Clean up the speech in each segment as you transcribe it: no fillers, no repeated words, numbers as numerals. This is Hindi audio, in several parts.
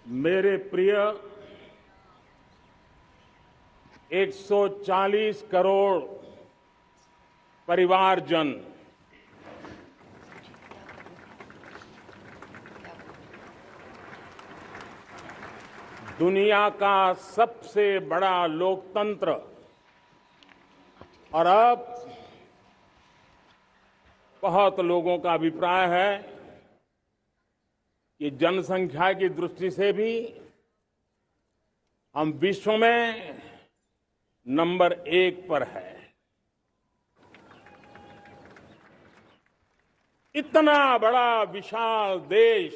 मेरे प्रिय 140 करोड़ परिवारजन, दुनिया का सबसे बड़ा लोकतंत्र और अब बहुत लोगों का अभिप्राय है कि जनसंख्या की दृष्टि से भी हम विश्व में नंबर 1 पर है। इतना बड़ा विशाल देश,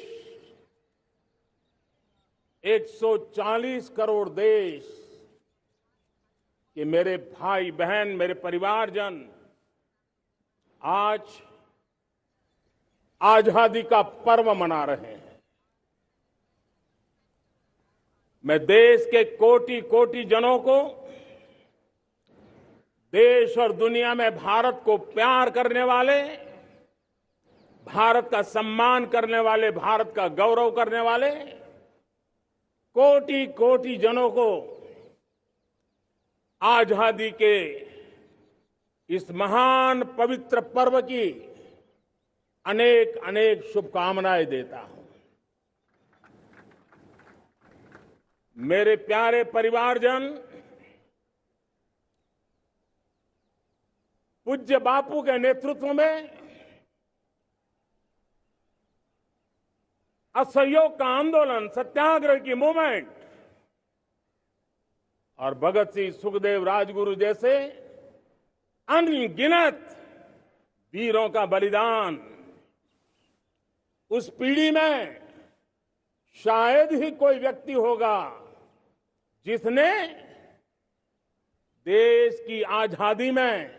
140 करोड़ देश के मेरे भाई बहन, मेरे परिवारजन आज आजादी का पर्व मना रहे हैं। मैं देश के कोटि कोटि जनों को, देश और दुनिया में भारत को प्यार करने वाले, भारत का सम्मान करने वाले, भारत का गौरव करने वाले कोटि कोटि जनों को आजादी के इस महान पवित्र पर्व की अनेक अनेक शुभकामनाएं देता हूं। मेरे प्यारे परिवारजन, पूज्य बापू के नेतृत्व में असहयोग का आंदोलन, सत्याग्रह की मूवमेंट और भगत सिंह, सुखदेव, राजगुरु जैसे अनगिनत वीरों का बलिदान, उस पीढ़ी में शायद ही कोई व्यक्ति होगा जिसने देश की आजादी में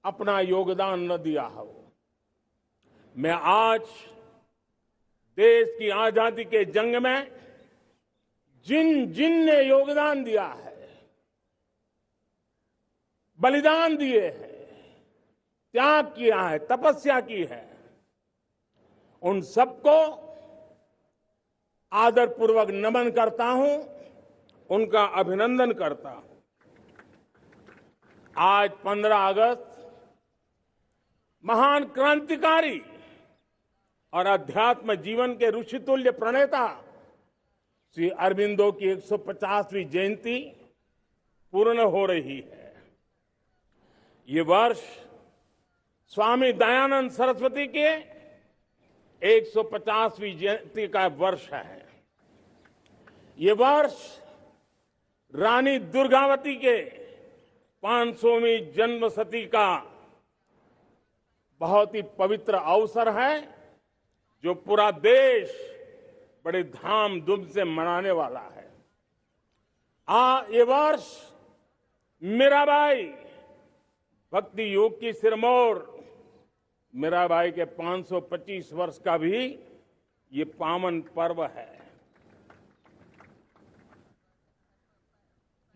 अपना योगदान न दिया हो। मैं आज देश की आजादी के जंग में जिन जिन ने योगदान दिया है, बलिदान दिए हैं, त्याग किया है, तपस्या की है, उन सबको आदरपूर्वक नमन करता हूं, उनका अभिनंदन करता हूं। आज 15 अगस्त महान क्रांतिकारी और अध्यात्म जीवन के ऋषितुल्य प्रणेता श्री अरबिंदो की 150वीं जयंती पूर्ण हो रही है। ये वर्ष स्वामी दयानंद सरस्वती के 150वीं जयंती का वर्ष है। ये वर्ष रानी दुर्गावती के 500वीं जन्मशती का बहुत ही पवित्र अवसर है, जो पूरा देश बड़े धामधूम से मनाने वाला है। ये वर्ष मीराबाई, भक्ति योग की सिरमौर मीराबाई के 525 वर्ष का भी ये पावन पर्व है।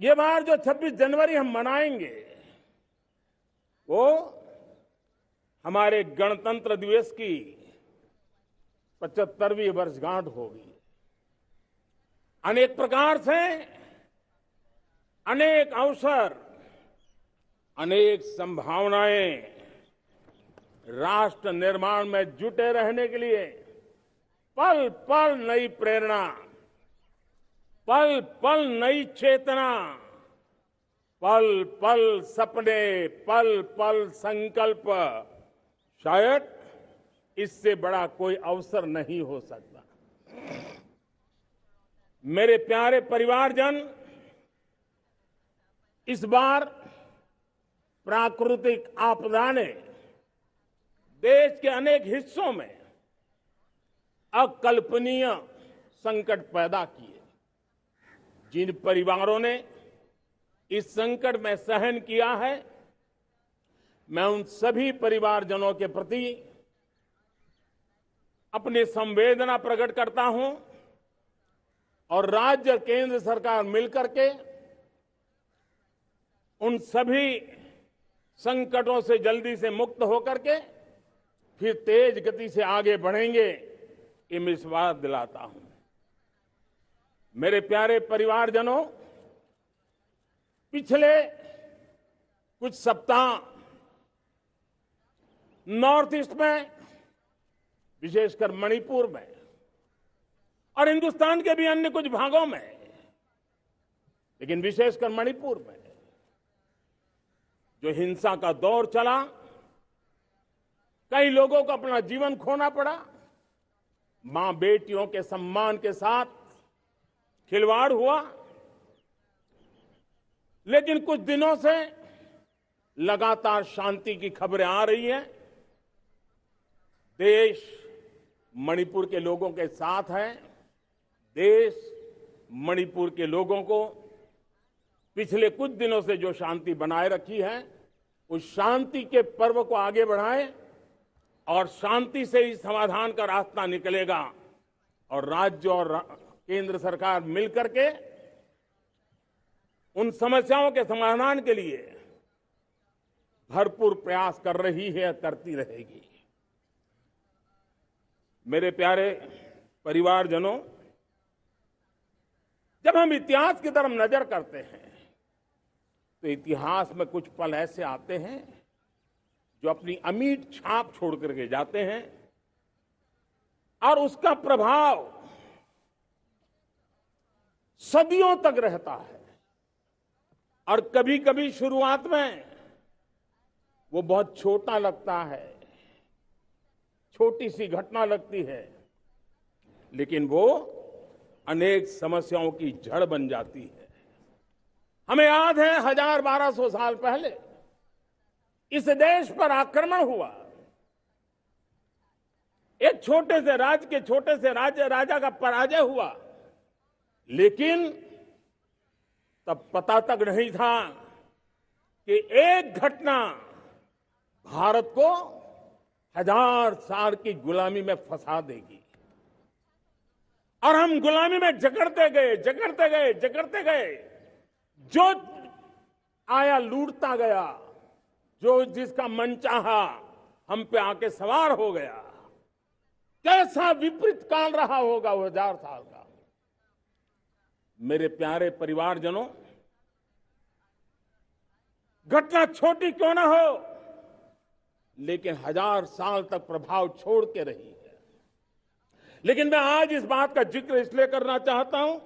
ये बार जो 26 जनवरी हम मनाएंगे, वो हमारे गणतंत्र दिवस की 75वीं वर्षगांठ होगी। अनेक प्रकार से अनेक अवसर, अनेक संभावनाएं राष्ट्र निर्माण में जुटे रहने के लिए पल पल नई प्रेरणा, पल पल नई चेतना, पल पल सपने, पल पल संकल्प, शायद इससे बड़ा कोई अवसर नहीं हो सकता। मेरे प्यारे परिवारजन, इस बार प्राकृतिक आपदा ने देश के अनेक हिस्सों में अकल्पनीय संकट पैदा किए। जिन परिवारों ने इस संकट में सहन किया है, मैं उन सभी परिवारजनों के प्रति अपनी संवेदना प्रकट करता हूं और राज्य केंद्र सरकार मिलकर के उन सभी संकटों से जल्दी से मुक्त होकर के फिर तेज गति से आगे बढ़ेंगे, ये मैं विश्वास दिलाता हूं। मेरे प्यारे परिवारजनों, पिछले कुछ सप्ताह नॉर्थ ईस्ट में, विशेषकर मणिपुर में और हिंदुस्तान के भी अन्य कुछ भागों में, लेकिन विशेषकर मणिपुर में जो हिंसा का दौर चला, कई लोगों को अपना जीवन खोना पड़ा, मां बेटियों के सम्मान के साथ खिलवाड़ हुआ। लेकिन कुछ दिनों से लगातार शांति की खबरें आ रही हैं। देश मणिपुर के लोगों के साथ है। देश मणिपुर के लोगों को पिछले कुछ दिनों से जो शांति बनाए रखी है, उस शांति के पर्व को आगे बढ़ाएं और शांति से ही समाधान का रास्ता निकलेगा। और राज्य और केंद्र सरकार मिलकर के उन समस्याओं के समाधान के लिए भरपूर प्रयास कर रही है, करती रहेगी। मेरे प्यारे परिवारजनों, जब हम इतिहास की तरफ नजर करते हैं तो इतिहास में कुछ पल ऐसे आते हैं जो अपनी अमिट छाप छोड़ करके जाते हैं और उसका प्रभाव सदियों तक रहता है। और कभी कभी शुरुआत में वो बहुत छोटा लगता है, छोटी सी घटना लगती है, लेकिन वो अनेक समस्याओं की जड़ बन जाती है। हमें याद है 1000-1200 साल पहले इस देश पर आक्रमण हुआ। एक छोटे से राज्य के छोटे से राजा का पराजय हुआ, लेकिन तब पता तक नहीं था कि एक घटना भारत को 1000 साल की गुलामी में फंसा देगी। और हम गुलामी में जकड़ते गए, जो आया लूटता गया, जो जिसका मन चाहा हम पे आके सवार हो गया। कैसा विपरीत काल रहा होगा वो 1000 साल का। मेरे प्यारे परिवारजनों, घटना छोटी क्यों ना हो, लेकिन 1000 साल तक प्रभाव छोड़ के रही है। लेकिन मैं आज इस बात का जिक्र इसलिए करना चाहता हूं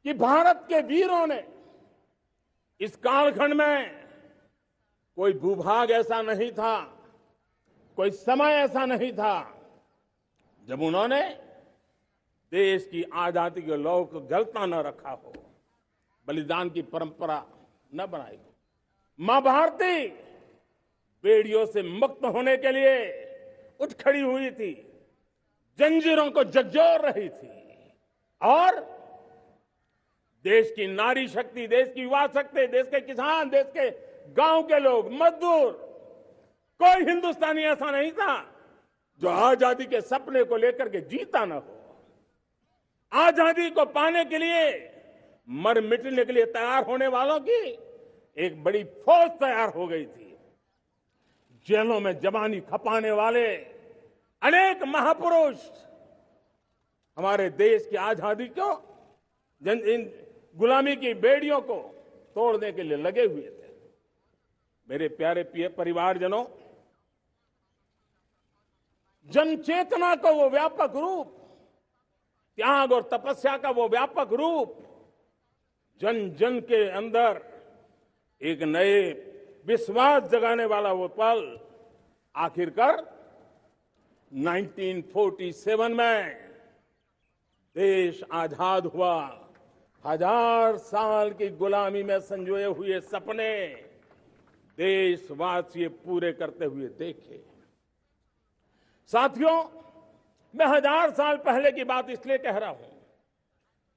कि भारत के वीरों ने इस कालखंड में कोई भूभाग ऐसा नहीं था, कोई समय ऐसा नहीं था जब उन्होंने देश की आजादी के लौ को जलता न रखा हो, बलिदान की परंपरा न बनाई हो। मां भारती बेड़ियों से मुक्त होने के लिए उठ खड़ी हुई थी, जंजीरों को झकझोर रही थी और देश की नारी शक्ति, देश की युवा शक्ति, देश के किसान, देश के गांव के लोग, मजदूर, कोई हिंदुस्तानी ऐसा नहीं था जो आजादी के सपने को लेकर के जीता न हो। आजादी को पाने के लिए मर मिटने के लिए तैयार होने वालों की एक बड़ी फौज तैयार हो गई थी। जेलों में जवानी खपाने वाले अनेक महापुरुष हमारे देश की आजादी को, इन गुलामी की बेड़ियों को तोड़ने के लिए लगे हुए थे। मेरे प्यारे परिवारजनों, जन चेतना का वो व्यापक रूप, त्याग और तपस्या का वो व्यापक रूप, जन जन के अंदर एक नए विश्वास जगाने वाला वो पल आखिरकार 1947 में देश आजाद हुआ। 1000 साल की गुलामी में संजोए हुए सपने देशवासी पूरे करते हुए देखे। साथियों, मैं 1000 साल पहले की बात इसलिए कह रहा हूं,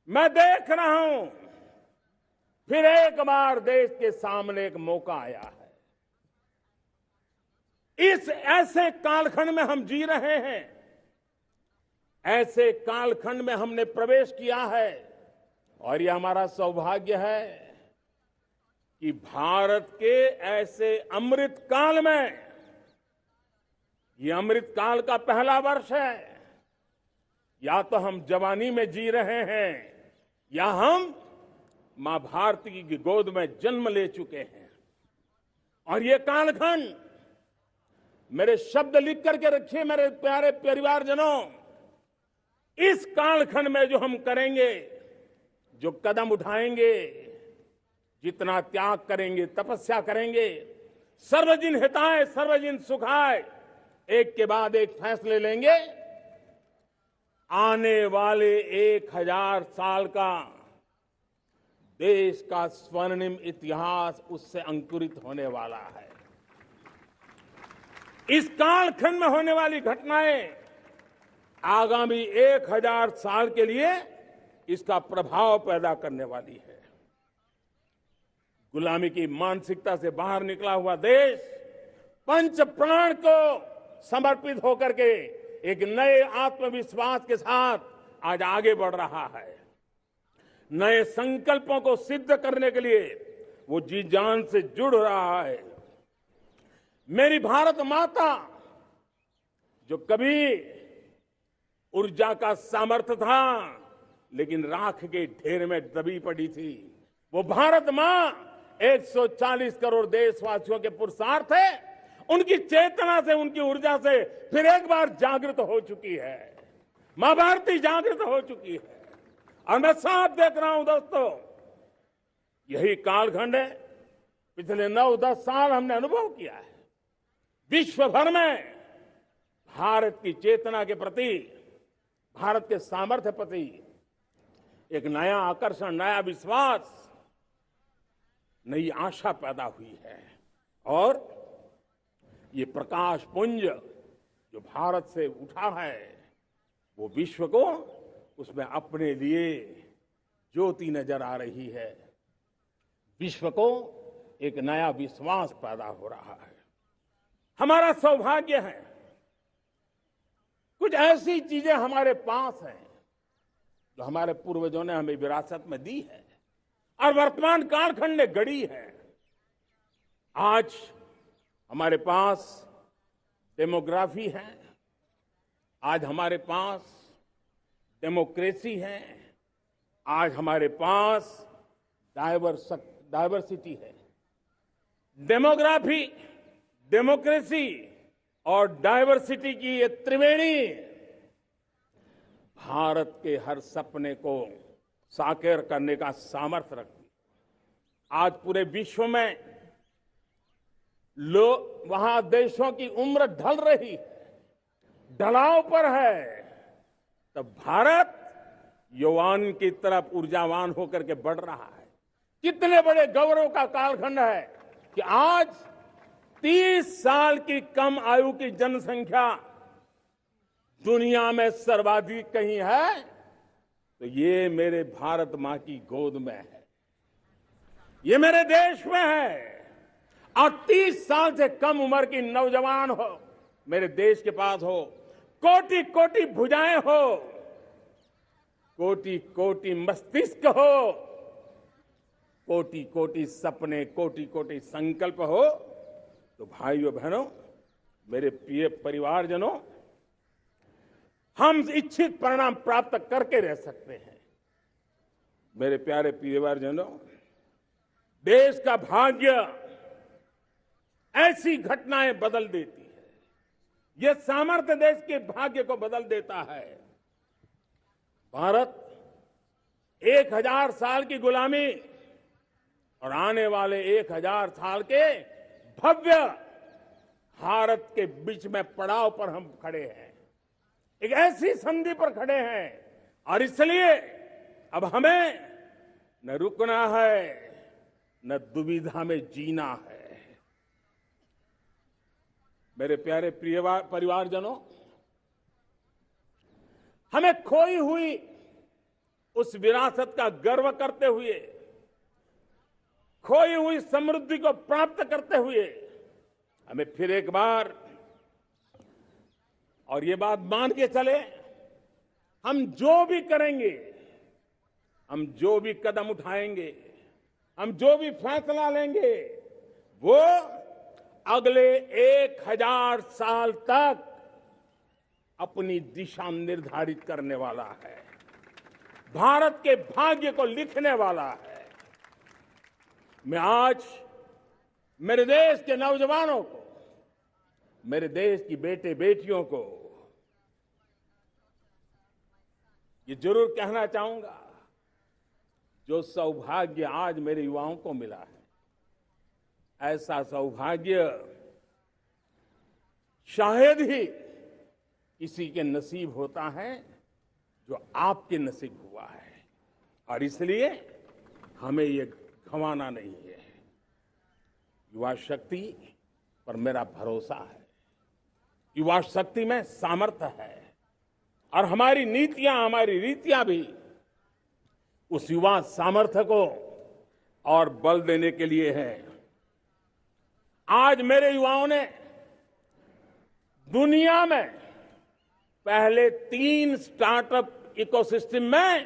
मैं देख रहा हूं फिर एक बार देश के सामने एक मौका आया है। इस ऐसे कालखंड में हम जी रहे हैं, ऐसे कालखंड में हमने प्रवेश किया है और यह हमारा सौभाग्य है कि भारत के ऐसे अमृत काल में, ये अमृत काल का पहला वर्ष है, या तो हम जवानी में जी रहे हैं या हम मां भारती की गोद में जन्म ले चुके हैं। और ये कालखंड, मेरे शब्द लिख करके रखिए मेरे प्यारे परिवारजनों, इस कालखंड में जो हम करेंगे, जो कदम उठाएंगे, जितना त्याग करेंगे, तपस्या करेंगे, सर्वजन हिताय सर्वजन सुखाय, एक के बाद एक फैसले लेंगे, आने वाले 1000 साल का देश का स्वर्णिम इतिहास उससे अंकुरित होने वाला है। इस कालखंड में होने वाली घटनाएं आगामी 1000 साल के लिए इसका प्रभाव पैदा करने वाली है। गुलामी की मानसिकता से बाहर निकला हुआ देश पंच प्राण को समर्पित होकर के एक नए आत्मविश्वास के साथ आज आगे बढ़ रहा है। नए संकल्पों को सिद्ध करने के लिए वो जी जान से जुड़ रहा है। मेरी भारत माता, जो कभी ऊर्जा का सामर्थ्य था लेकिन राख के ढेर में दबी पड़ी थी, वो भारत मां 140 करोड़ देशवासियों के पुरुषार्थ है, उनकी चेतना से, उनकी ऊर्जा से फिर एक बार जागृत हो चुकी है। मां भारती जागृत हो चुकी है। और मैं साफ देख रहा हूं दोस्तों, यही कालखंड है, पिछले 9-10 साल हमने अनुभव किया है। विश्व भर में भारत की चेतना के प्रति, भारत के सामर्थ्य प्रति एक नया आकर्षण, नया विश्वास, नई आशा पैदा हुई है। और ये प्रकाश पुंज जो भारत से उठा है, वो विश्व को उसमें अपने लिए ज्योति नजर आ रही है। विश्व को एक नया विश्वास पैदा हो रहा है। हमारा सौभाग्य है, कुछ ऐसी चीजें हमारे पास हैं जो हमारे पूर्वजों ने हमें विरासत में दी है और वर्तमान कालखंड ने गढ़ी है। आज हमारे पास डेमोग्राफी है, आज हमारे पास डेमोक्रेसी है, आज हमारे पास डायवर्सिटी है। डेमोग्राफी, डेमोक्रेसी और डायवर्सिटी की ये त्रिवेणी भारत के हर सपने को साकार करने का सामर्थ्य रखती है। आज पूरे विश्व में वहां देशों की उम्र ढल रही है, ढलाव पर है, तब भारत युवान की तरफ ऊर्जावान होकर के बढ़ रहा है। कितने बड़े गौरव का कालखंड है कि आज 30 साल की कम आयु की जनसंख्या दुनिया में सर्वाधिक कहीं है तो ये मेरे भारत मां की गोद में है, ये मेरे देश में है। और 30 साल से कम उम्र की नौजवान हो मेरे देश के पास हो, कोटि कोटि भुजाएं हो, कोटि कोटि मस्तिष्क हो, कोटि कोटि सपने, कोटि कोटि संकल्प हो, तो भाइयों बहनों, मेरे प्रिय परिवारजनों, हम इच्छित परिणाम प्राप्त करके रह सकते हैं। मेरे प्यारे परिवारजनों, देश का भाग्य ऐसी घटनाएं बदल देती है, यह सामर्थ्य देश के भाग्य को बदल देता है। भारत 1000 साल की गुलामी और आने वाले 1000 साल के भव्य भारत के बीच में पड़ाव पर हम खड़े हैं, एक ऐसी संधि पर खड़े हैं। और इसलिए अब हमें न रुकना है, न दुविधा में जीना है। मेरे प्यारे प्रिय परिवारजनों, हमें खोई हुई उस विरासत का गर्व करते हुए, खोई हुई समृद्धि को प्राप्त करते हुए, हमें फिर एक बार और ये बात मान के चले, हम जो भी करेंगे, हम जो भी कदम उठाएंगे, हम जो भी फैसला लेंगे, वो अगले 1000 साल तक अपनी दिशा निर्धारित करने वाला है, भारत के भाग्य को लिखने वाला है। मैं आज मेरे देश के नौजवानों को, मेरे देश की बेटे बेटियों को ये जरूर कहना चाहूंगा, जो सौभाग्य आज मेरे युवाओं को मिला है, ऐसा सौभाग्य शायद ही किसी के नसीब होता है जो आपके नसीब हुआ है, और इसलिए हमें ये गंवाना नहीं है। युवा शक्ति पर मेरा भरोसा है, युवा शक्ति में सामर्थ्य है, और हमारी नीतियां, हमारी रीतियां भी उस युवा सामर्थ्य को और बल देने के लिए है। आज मेरे युवाओं ने दुनिया में पहले 3 स्टार्टअप इकोसिस्टम में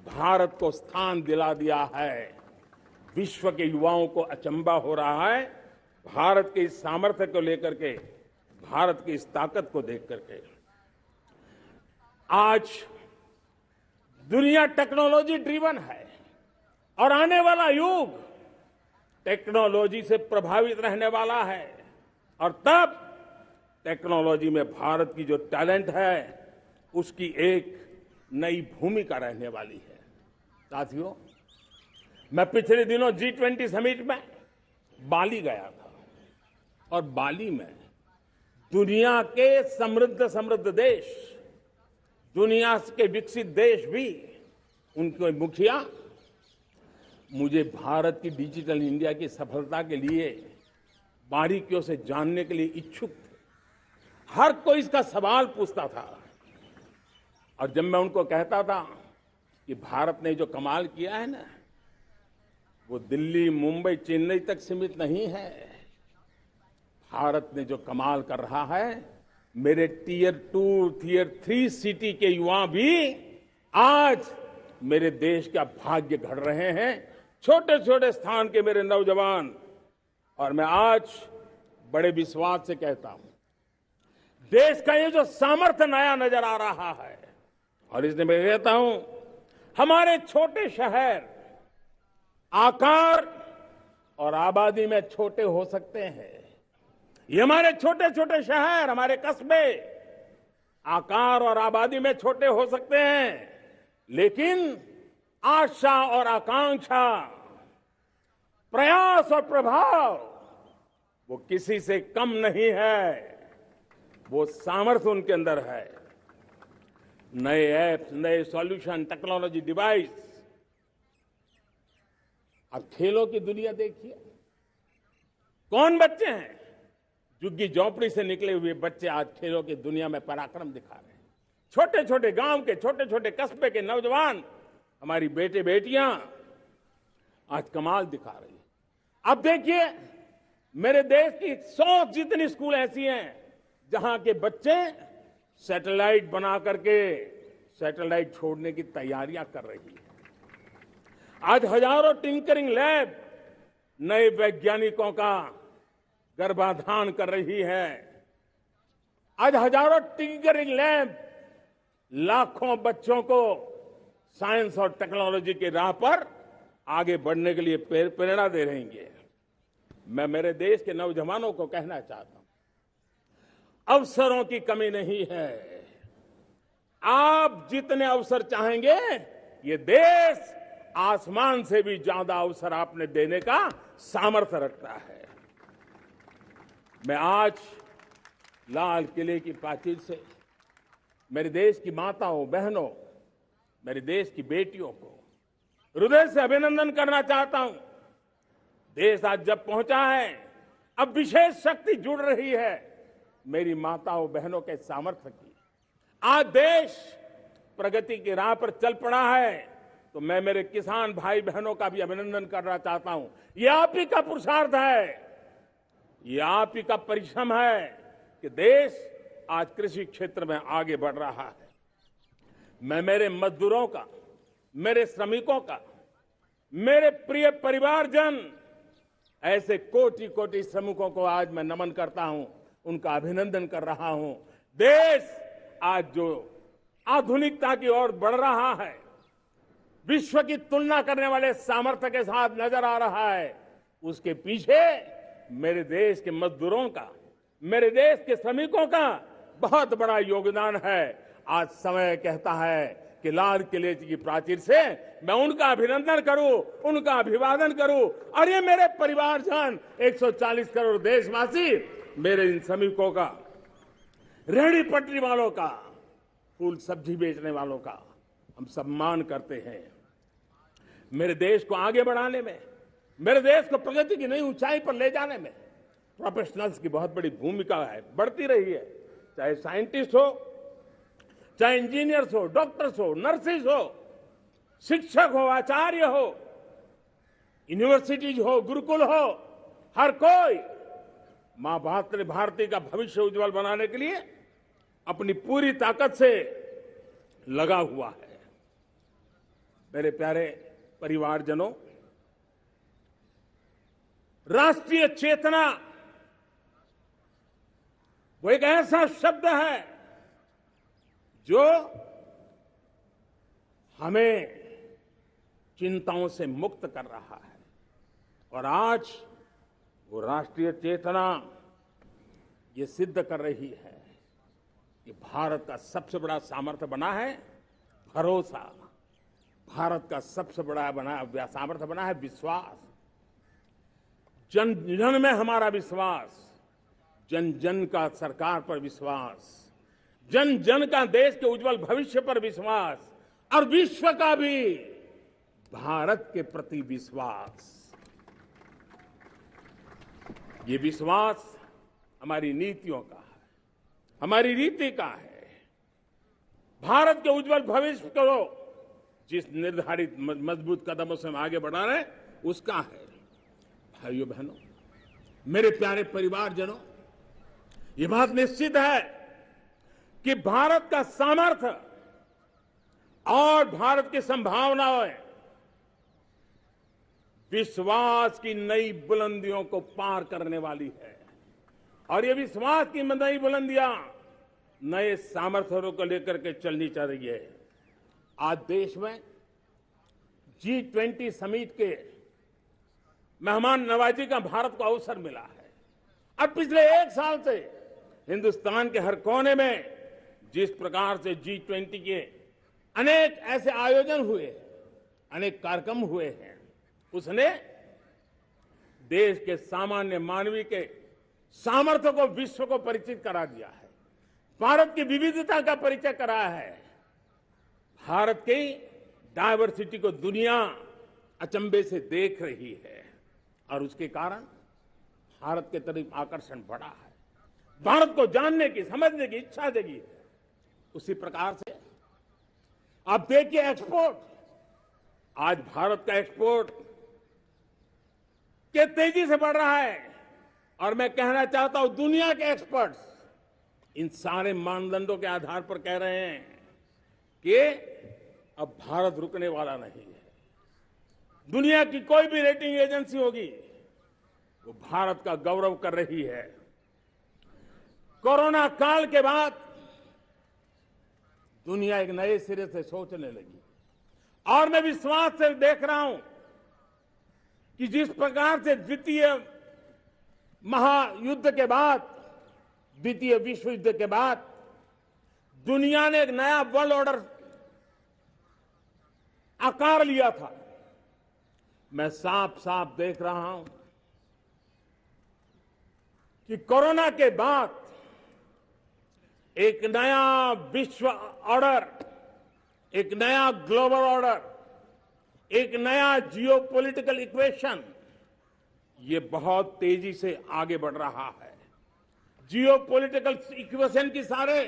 भारत को स्थान दिला दिया है। विश्व के युवाओं को अचंभा हो रहा है भारत के इस सामर्थ्य को लेकर के, भारत की इस ताकत को देख करके। आज दुनिया टेक्नोलॉजी ड्रिवन है और आने वाला युग टेक्नोलॉजी से प्रभावित रहने वाला है, और तब टेक्नोलॉजी में भारत की जो टैलेंट है उसकी एक नई भूमिका रहने वाली है। साथियों, मैं पिछले दिनों G20 समिट में बाली गया था, और बाली में दुनिया के समृद्ध देश, दुनिया के विकसित देश भी, उनके मुखिया मुझे भारत की डिजिटल इंडिया की सफलता के लिए बारीकियों से जानने के लिए इच्छुक थे। हर कोई इसका सवाल पूछता था, और जब मैं उनको कहता था कि भारत ने जो कमाल किया है ना, वो दिल्ली, मुंबई, चेन्नई तक सीमित नहीं है। भारत ने जो कमाल कर रहा है, मेरे टियर 2, टियर 3 सिटी के युवा भी आज मेरे देश का भाग्य गढ़ रहे हैं, छोटे छोटे स्थान के मेरे नौजवान। और मैं आज बड़े विश्वास से कहता हूं, देश का ये जो सामर्थ्य नया नजर आ रहा है, और इसलिए मैं कहता हूं, हमारे छोटे शहर आकार और आबादी में छोटे हो सकते हैं। ये हमारे छोटे छोटे शहर, हमारे कस्बे आकार और आबादी में छोटे हो सकते हैं, लेकिन आशा और आकांक्षा, प्रयास और प्रभाव वो किसी से कम नहीं है। वो सामर्थ्य उनके अंदर है। नए ऐप्स, नए सॉल्यूशन, टेक्नोलॉजी डिवाइस। अब खेलों की दुनिया देखिए, कौन बच्चे हैं? झुग्गी झोंपड़ी से निकले हुए बच्चे आज खेलों की दुनिया में पराक्रम दिखा रहे हैं। छोटे छोटे गांव के, छोटे छोटे कस्बे के नौजवान, हमारी बेटे बेटियां आज कमाल दिखा रही है। अब देखिए, मेरे देश की 100 जितनी स्कूल ऐसी हैं जहां के बच्चे सैटेलाइट बना करके सैटेलाइट छोड़ने की तैयारियां कर रही है। आज हजारों टिंकरिंग लैब नए वैज्ञानिकों का गर्भाधान कर रही है। आज हजारों टिंकरिंग लैब लाखों बच्चों को साइंस और टेक्नोलॉजी की राह पर आगे बढ़ने के लिए प्रेरणा दे रही है। मैं मेरे देश के नौजवानों को कहना चाहता हूं, अवसरों की कमी नहीं है। आप जितने अवसर चाहेंगे, ये देश आसमान से भी ज्यादा अवसर आपने देने का सामर्थ्य रखता है। मैं आज लाल किले की प्राचीर से मेरे देश की माताओं, बहनों, मेरे देश की बेटियों को हृदय से अभिनंदन करना चाहता हूं। देश आज जब पहुंचा है, अब विशेष शक्ति जुड़ रही है मेरी माताओं बहनों के सामर्थ्य की। आज देश प्रगति की राह पर चल पड़ा है, तो मैं मेरे किसान भाई बहनों का भी अभिनंदन करना चाहता हूं। ये आप ही का पुरुषार्थ है, ये आप ही का परिश्रम है कि देश आज कृषि क्षेत्र में आगे बढ़ रहा है। मैं मेरे मजदूरों का, मेरे श्रमिकों का, मेरे प्रिय परिवारजन, ऐसे कोटि कोटि श्रमिकों को आज मैं नमन करता हूं, उनका अभिनंदन कर रहा हूं। देश आज जो आधुनिकता की ओर बढ़ रहा है, विश्व की तुलना करने वाले सामर्थ्य के साथ नजर आ रहा है, उसके पीछे मेरे देश के मजदूरों का, मेरे देश के श्रमिकों का बहुत बड़ा योगदान है। आज समय कहता है कि लाल किले की प्राचीर से मैं उनका अभिनंदन करूं, उनका अभिवादन करूं, और ये मेरे परिवारजन 140 करोड़ देशवासी, मेरे इन श्रमिकों का, रेहड़ी पटरी वालों का, फूल सब्जी बेचने वालों का हम सम्मान करते हैं। मेरे देश को आगे बढ़ाने में, मेरे देश को प्रगति की नई ऊंचाई पर ले जाने में प्रोफेशनल्स की बहुत बड़ी भूमिका है, बढ़ती रही है। चाहे साइंटिस्ट हो, चाहे इंजीनियर्स हो, डॉक्टर्स हो, नर्सेज हो, शिक्षक हो, आचार्य हो, यूनिवर्सिटीज हो, गुरुकुल हो, हर कोई मां भारती का भविष्य उज्जवल बनाने के लिए अपनी पूरी ताकत से लगा हुआ है। मेरे प्यारे परिवारजनों, राष्ट्रीय चेतना वो एक ऐसा शब्द है जो हमें चिंताओं से मुक्त कर रहा है, और आज वो राष्ट्रीय चेतना ये सिद्ध कर रही है कि भारत का सबसे बड़ा सामर्थ्य बना है भरोसा, भारत का सबसे बड़ा सामर्थ्य बना है विश्वास। जन जन में हमारा विश्वास, जन जन का सरकार पर विश्वास, जन जन का देश के उज्जवल भविष्य पर विश्वास, और विश्व का भी भारत के प्रति विश्वास। ये विश्वास हमारी नीतियों का है, हमारी रीति का है। भारत के उज्जवल भविष्य को जिस निर्धारित मजबूत कदमों से हम आगे बढ़ा रहे हैं, उसका है। भाइयों बहनों, मेरे प्यारे परिवारजनों, ये बात निश्चित है कि भारत का सामर्थ्य और भारत की संभावनाएं विश्वास की नई बुलंदियों को पार करने वाली है, और ये विश्वास की नई बुलंदियां नए सामर्थ्यों को लेकर के चलनी चाहिए रही है। आज देश में G20 समिट के मेहमान नवाजी का भारत को अवसर मिला है। अब पिछले एक साल से हिंदुस्तान के हर कोने में जिस प्रकार से G20 के अनेक ऐसे आयोजन हुए, अनेक कार्यक्रम हुए हैं, उसने देश के सामान्य मानवी के सामर्थ्य को विश्व को परिचित करा दिया है, भारत की विविधता का परिचय कराया है, भारत की डायवर्सिटी को दुनिया अचंभे से देख रही है, और उसके कारण भारत के तरफ आकर्षण बढ़ा है, भारत को जानने की, समझने की इच्छा जगी है। उसी प्रकार से आप देखिए एक्सपोर्ट, आज भारत का एक्सपोर्ट के तेजी से बढ़ रहा है, और मैं कहना चाहता हूं दुनिया के एक्सपर्ट्स इन सारे मानदंडों के आधार पर कह रहे हैं कि अब भारत रुकने वाला नहीं है। दुनिया की कोई भी रेटिंग एजेंसी होगी, वो भारत का गौरव कर रही है। कोरोना काल के बाद दुनिया एक नए सिरे से सोचने लगी, और मैं विश्वास से देख रहा हूं कि जिस प्रकार से द्वितीय महायुद्ध के बाद, द्वितीय विश्व युद्ध के बाद दुनिया ने एक नया वर्ल्ड ऑर्डर आकार लिया था, मैं साफ साफ देख रहा हूं कि कोरोना के बाद एक नया विश्व ऑर्डर, एक नया ग्लोबल ऑर्डर, एक नया जियोपॉलिटिकल इक्वेशन, ये बहुत तेजी से आगे बढ़ रहा है। जियोपॉलिटिकल इक्वेशन की सारे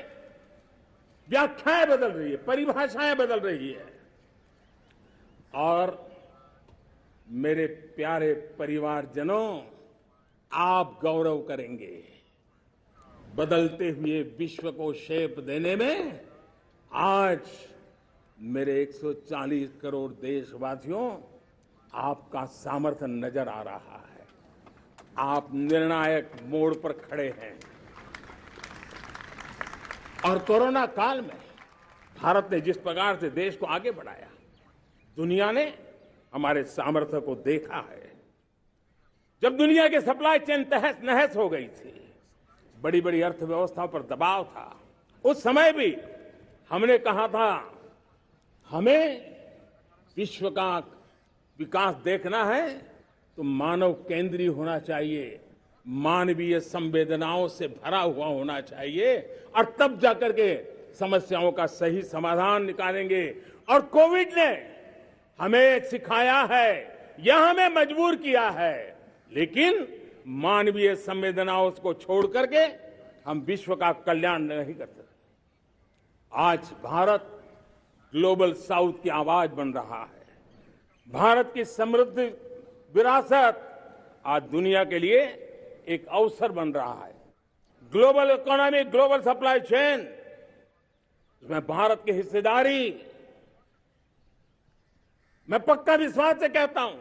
व्याख्याएं बदल रही है, परिभाषाएं बदल रही है, और मेरे प्यारे परिवारजनों, आप गौरव करेंगे। बदलते हुए विश्व को शेप देने में आज मेरे 140 करोड़ देशवासियों, आपका सामर्थ्य नजर आ रहा है। आप निर्णायक मोड़ पर खड़े हैं। और कोरोना काल में भारत ने जिस प्रकार से देश को आगे बढ़ाया, दुनिया ने हमारे सामर्थ्य को देखा है। जब दुनिया के सप्लाई चेन तहस नहस हो गई थी, बड़ी बड़ी अर्थव्यवस्थाओं पर दबाव था, उस समय भी हमने कहा था हमें विश्व का विकास देखना है तो मानव केंद्रीय होना चाहिए, मानवीय संवेदनाओं से भरा हुआ होना चाहिए, और तब जाकर के समस्याओं का सही समाधान निकालेंगे। और कोविड ने हमें सिखाया है या हमें मजबूर किया है, लेकिन मानवीय संवेदनाओं को छोड़ करके हम विश्व का कल्याण नहीं कर सकते। आज भारत ग्लोबल साउथ की आवाज बन रहा है। भारत की समृद्ध विरासत आज दुनिया के लिए एक अवसर बन रहा है। Global economy, global supply chain, इसमें भारत की हिस्सेदारी, मैं पक्का विश्वास से कहता हूं,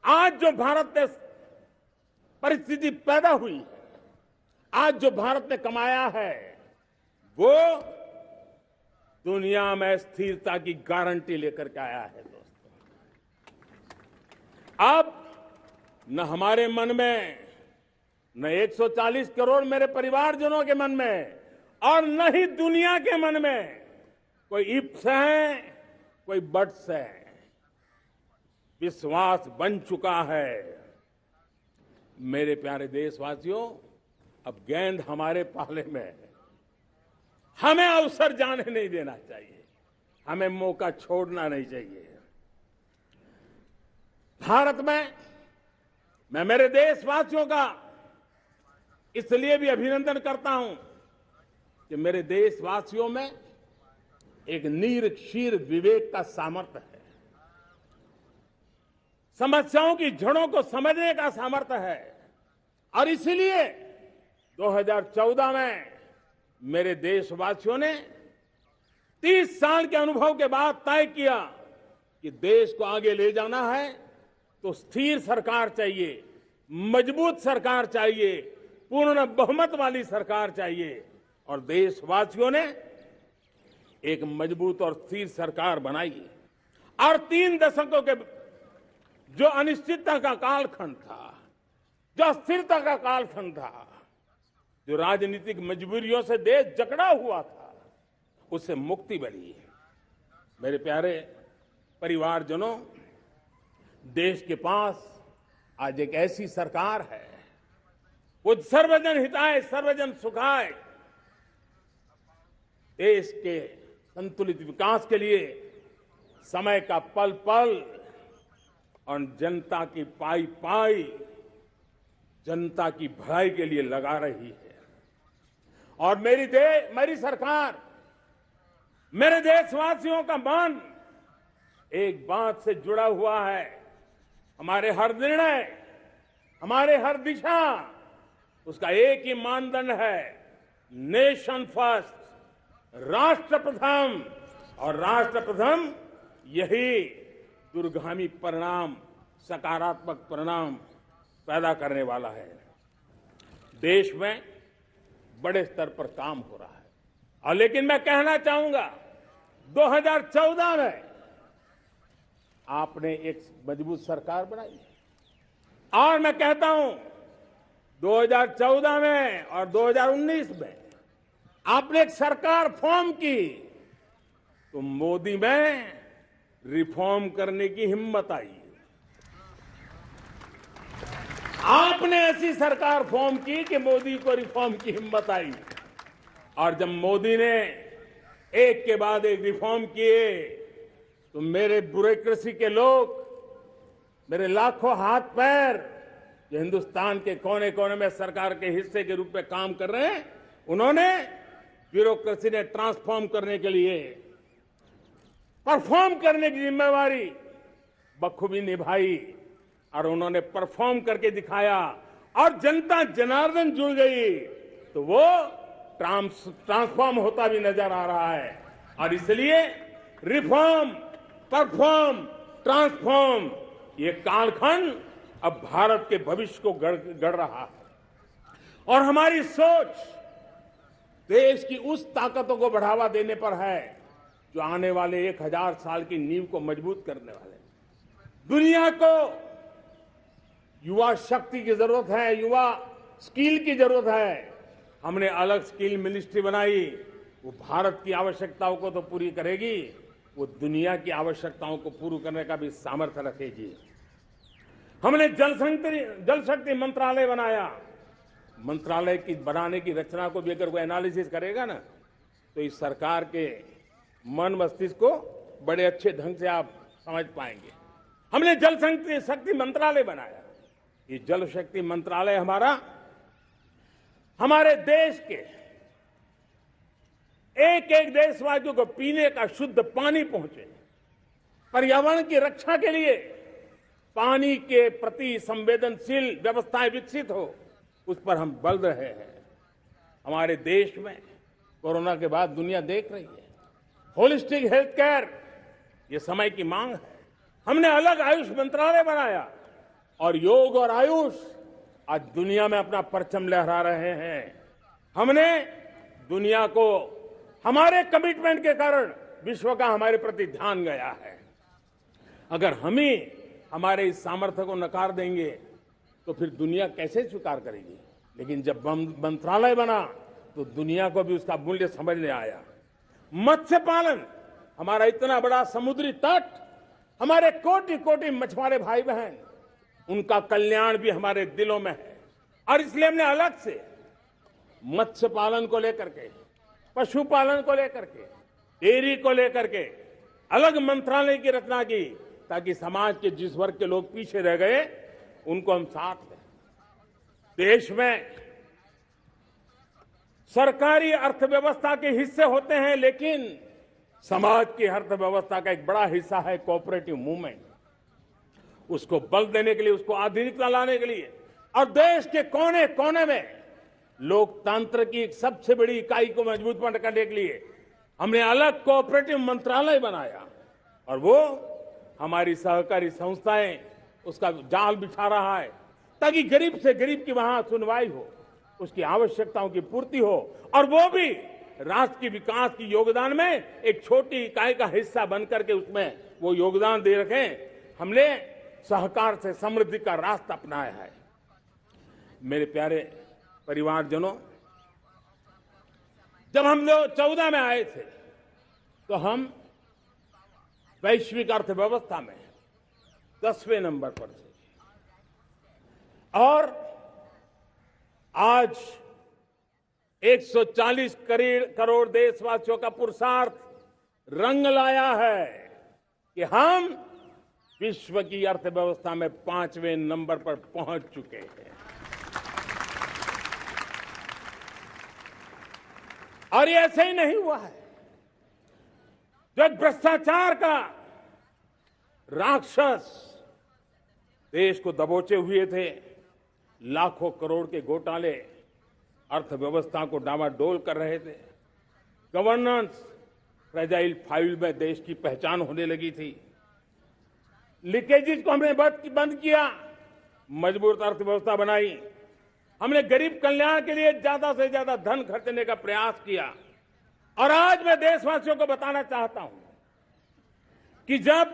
आज जो भारत में परिस्थिति पैदा हुई है, आज जो भारत ने कमाया है, वो दुनिया में स्थिरता की गारंटी लेकर के आया है। दोस्तों, अब न हमारे मन में, न 140 करोड़ मेरे परिवारजनों के मन में, और न ही दुनिया के मन में कोई इफ्स है, कोई बट्स है। विश्वास बन चुका है। मेरे प्यारे देशवासियों, अब गेंद हमारे पाले में है। हमें अवसर जाने नहीं देना चाहिए, हमें मौका छोड़ना नहीं चाहिए। भारत में मैं मेरे देशवासियों का इसलिए भी अभिनंदन करता हूं कि मेरे देशवासियों में एक नीर क्षीर विवेक का सामर्थ्य है, समस्याओं की जड़ों को समझने का सामर्थ्य है। और इसलिए 2014 में मेरे देशवासियों ने 30 साल के अनुभव के बाद तय किया कि देश को आगे ले जाना है तो स्थिर सरकार चाहिए, मजबूत सरकार चाहिए, पूर्ण बहुमत वाली सरकार चाहिए। और देशवासियों ने एक मजबूत और स्थिर सरकार बनाई। और 3 दशकों के जो अनिश्चितता का कालखंड था, जो अस्थिरता का कालखंड था, जो राजनीतिक मजबूरियों से देश जकड़ा हुआ था, उससे मुक्ति मिली। मेरे प्यारे परिवारजनों, देश के पास आज एक ऐसी सरकार है, वो सर्वजन हिताय सर्वजन सुखाय, देश के संतुलित विकास के लिए समय का पल पल और जनता की पाई पाई, जनता की भलाई के लिए लगा रही है। और मेरी सरकार, मेरे देशवासियों का मन एक बात से जुड़ा हुआ है। हमारे हर निर्णय, हमारे हर दिशा, उसका एक ही मानदंड है, नेशन फर्स्ट, राष्ट्र प्रथम। और राष्ट्र प्रथम यही दूरगामी परिणाम, सकारात्मक परिणाम पैदा करने वाला है। देश में बड़े स्तर पर काम हो रहा है। और लेकिन मैं कहना चाहूंगा, 2014 में आपने एक मजबूत सरकार बनाई, और मैं कहता हूं 2014 में और 2019 में आपने एक सरकार फॉर्म की, तो मोदी में रिफॉर्म करने की हिम्मत आई। आपने ऐसी सरकार फॉर्म की कि मोदी को रिफॉर्म की हिम्मत आई। और जब मोदी ने एक के बाद एक रिफॉर्म किए, तो मेरे ब्यूरोक्रेसी के लोग, मेरे लाखों हाथ पैर जो हिंदुस्तान के कोने कोने में सरकार के हिस्से के रूप में काम कर रहे हैं, उन्होंने ब्यूरोक्रेसी ने ट्रांसफॉर्म करने के लिए परफॉर्म करने की जिम्मेवारी बखूबी निभाई। और उन्होंने परफॉर्म करके दिखाया, और जनता जनार्दन जुड़ गई, तो वो ट्रांसफॉर्म होता भी नजर आ रहा है। और इसलिए रिफॉर्म, परफॉर्म, ट्रांसफॉर्म, ये कालखंड अब भारत के भविष्य को गढ़ रहा है। और हमारी सोच, देश की उस ताकतों को बढ़ावा देने पर है जो आने वाले 1000 साल की नींव को मजबूत करने वाले। दुनिया को युवा शक्ति की जरूरत है, युवा स्किल की जरूरत है। हमने अलग स्किल मिनिस्ट्री बनाई, वो भारत की आवश्यकताओं को तो पूरी करेगी, वो दुनिया की आवश्यकताओं को पूरी करने का भी सामर्थ्य रखेगी। हमने जल शक्ति मंत्रालय बनाया। मंत्रालय की बनाने की रचना को भी अगर कोई एनालिसिस करेगा ना, तो इस सरकार के मन मस्तिष्क को बड़े अच्छे ढंग से आप समझ पाएंगे। हमने जल शक्ति मंत्रालय बनाया। ये जल शक्ति मंत्रालय हमारे देश के एक एक देशवासियों को पीने का शुद्ध पानी पहुंचे, पर्यावरण की रक्षा के लिए पानी के प्रति संवेदनशील व्यवस्थाएं विकसित हो, उस पर हम बल रहे हैं। हमारे देश में कोरोना के बाद दुनिया देख रही है होलिस्टिक हेल्थ केयर, ये समय की मांग है। हमने अलग आयुष मंत्रालय बनाया और योग और आयुष आज दुनिया में अपना परचम लहरा रहे हैं। हमने दुनिया को हमारे कमिटमेंट के कारण विश्व का हमारे प्रति ध्यान गया है। अगर हम ही हमारे इस सामर्थ्य को नकार देंगे तो फिर दुनिया कैसे स्वीकार करेगी। लेकिन जब मंत्रालय बना तो दुनिया को भी उसका मूल्य समझने आया। मत्स्य पालन, हमारा इतना बड़ा समुद्री तट, हमारे कोटि कोटि मछुआरे भाई बहन, उनका कल्याण भी हमारे दिलों में है। और इसलिए हमने अलग से मत्स्य पालन को लेकर के, पशुपालन को लेकर के, डेयरी को लेकर के अलग मंत्रालय की रचना की, ताकि समाज के जिस वर्ग के लोग पीछे रह गए उनको हम साथ लें। देश में सरकारी अर्थव्यवस्था के हिस्से होते हैं, लेकिन समाज की अर्थव्यवस्था का एक बड़ा हिस्सा है कोऑपरेटिव मूवमेंट। उसको बल देने के लिए, उसको आधुनिकता लाने के लिए और देश के कोने कोने में लोकतंत्र की एक सबसे बड़ी इकाई को मजबूत करने के लिए हमने अलग कोऑपरेटिव मंत्रालय बनाया। और वो हमारी सहकारी संस्थाएं उसका जाल बिछा रहा है, ताकि गरीब से गरीब की वहां सुनवाई हो, उसकी आवश्यकताओं की पूर्ति हो, और वो भी राष्ट्र की विकास की योगदान में एक छोटी इकाई का हिस्सा बनकर के उसमें वो योगदान दे रखें। हमने सहकार से समृद्धि का रास्ता अपनाया है। मेरे प्यारे परिवारजनों, जब हम लोग 14 में आए थे तो हम वैश्विक अर्थव्यवस्था में 10वें नंबर पर थे, और आज 140 करोड़ देशवासियों का पुरुषार्थ रंग लाया है कि हम विश्व की अर्थव्यवस्था में 5वें नंबर पर पहुंच चुके हैं। और ये ऐसे ही नहीं हुआ है। जो भ्रष्टाचार का राक्षस देश को दबोचे हुए थे, लाखों करोड़ के घोटाले अर्थव्यवस्था को डामाडोल कर रहे थे, गवर्नेंस फ्रेजाइल फाइल में देश की पहचान होने लगी थी, लीकेजेस को हमने बंद किया, मजबूत अर्थव्यवस्था बनाई। हमने गरीब कल्याण के लिए ज्यादा से ज्यादा धन खर्चने का प्रयास किया। और आज मैं देशवासियों को बताना चाहता हूं कि जब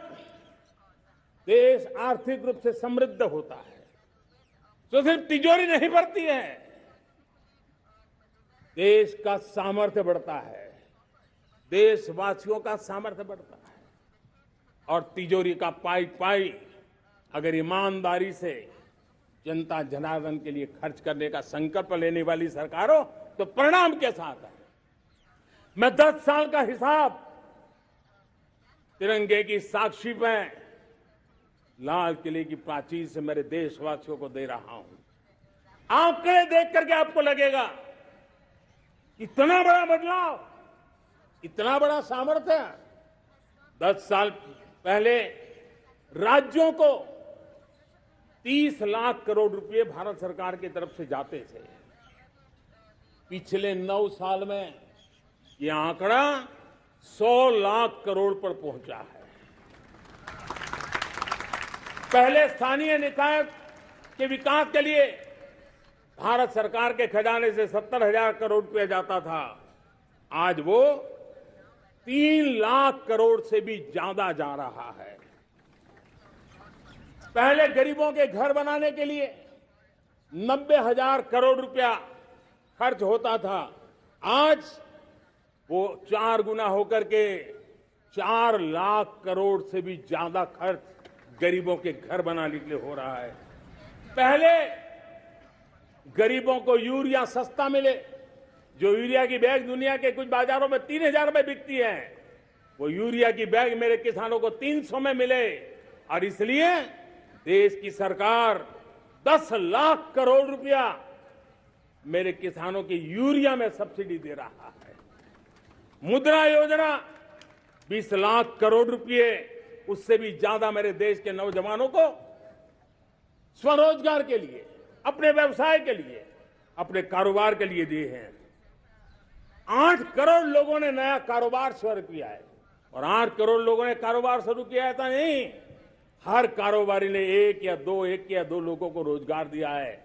देश आर्थिक रूप से समृद्ध होता है तो सिर्फ तिजोरी नहीं भरती है, देश का सामर्थ्य बढ़ता है, देशवासियों का सामर्थ्य बढ़ता है। और तिजोरी का पाई पाई अगर ईमानदारी से जनता जनार्दन के लिए खर्च करने का संकल्प लेने वाली सरकार हो तो परिणाम के साथ है। मैं 10 साल का हिसाब तिरंगे की साक्षी में लाल किले की प्राचीर से मेरे देशवासियों को दे रहा हूं। आंकड़े देख करके आपको लगेगा इतना बड़ा बदलाव, इतना बड़ा सामर्थ्य। 10 साल पहले राज्यों को 30 लाख करोड़ रुपए भारत सरकार की तरफ से जाते थे। पिछले 9 साल में यह आंकड़ा 100 लाख करोड़ पर पहुंचा है। पहले स्थानीय निकाय के विकास के लिए भारत सरकार के खजाने से 70,000 करोड़ रुपया जाता था। आज वो 3 लाख करोड़ से भी ज्यादा जा रहा है। पहले गरीबों के घर बनाने के लिए 90,000 करोड़ रुपया खर्च होता था। आज वो 4 गुना होकर के 4 लाख करोड़ से भी ज्यादा खर्च गरीबों के घर बनाने के लिए हो रहा है। पहले गरीबों को यूरिया सस्ता मिले, जो यूरिया की बैग दुनिया के कुछ बाजारों में 3,000 में बिकती है, वो यूरिया की बैग मेरे किसानों को 300 में मिले। और इसलिए देश की सरकार 10 लाख करोड़ रुपया मेरे किसानों की यूरिया में सब्सिडी दे रहा है। मुद्रा योजना 20 लाख करोड़ रुपए, उससे भी ज्यादा मेरे देश के नौजवानों को स्वरोजगार के लिए, अपने व्यवसाय के लिए, अपने कारोबार के लिए दिए हैं। 8 करोड़ लोगों ने नया कारोबार शुरू किया है। और 8 करोड़ लोगों ने कारोबार शुरू किया है तो नहीं, हर कारोबारी ने एक या दो लोगों को रोजगार दिया है।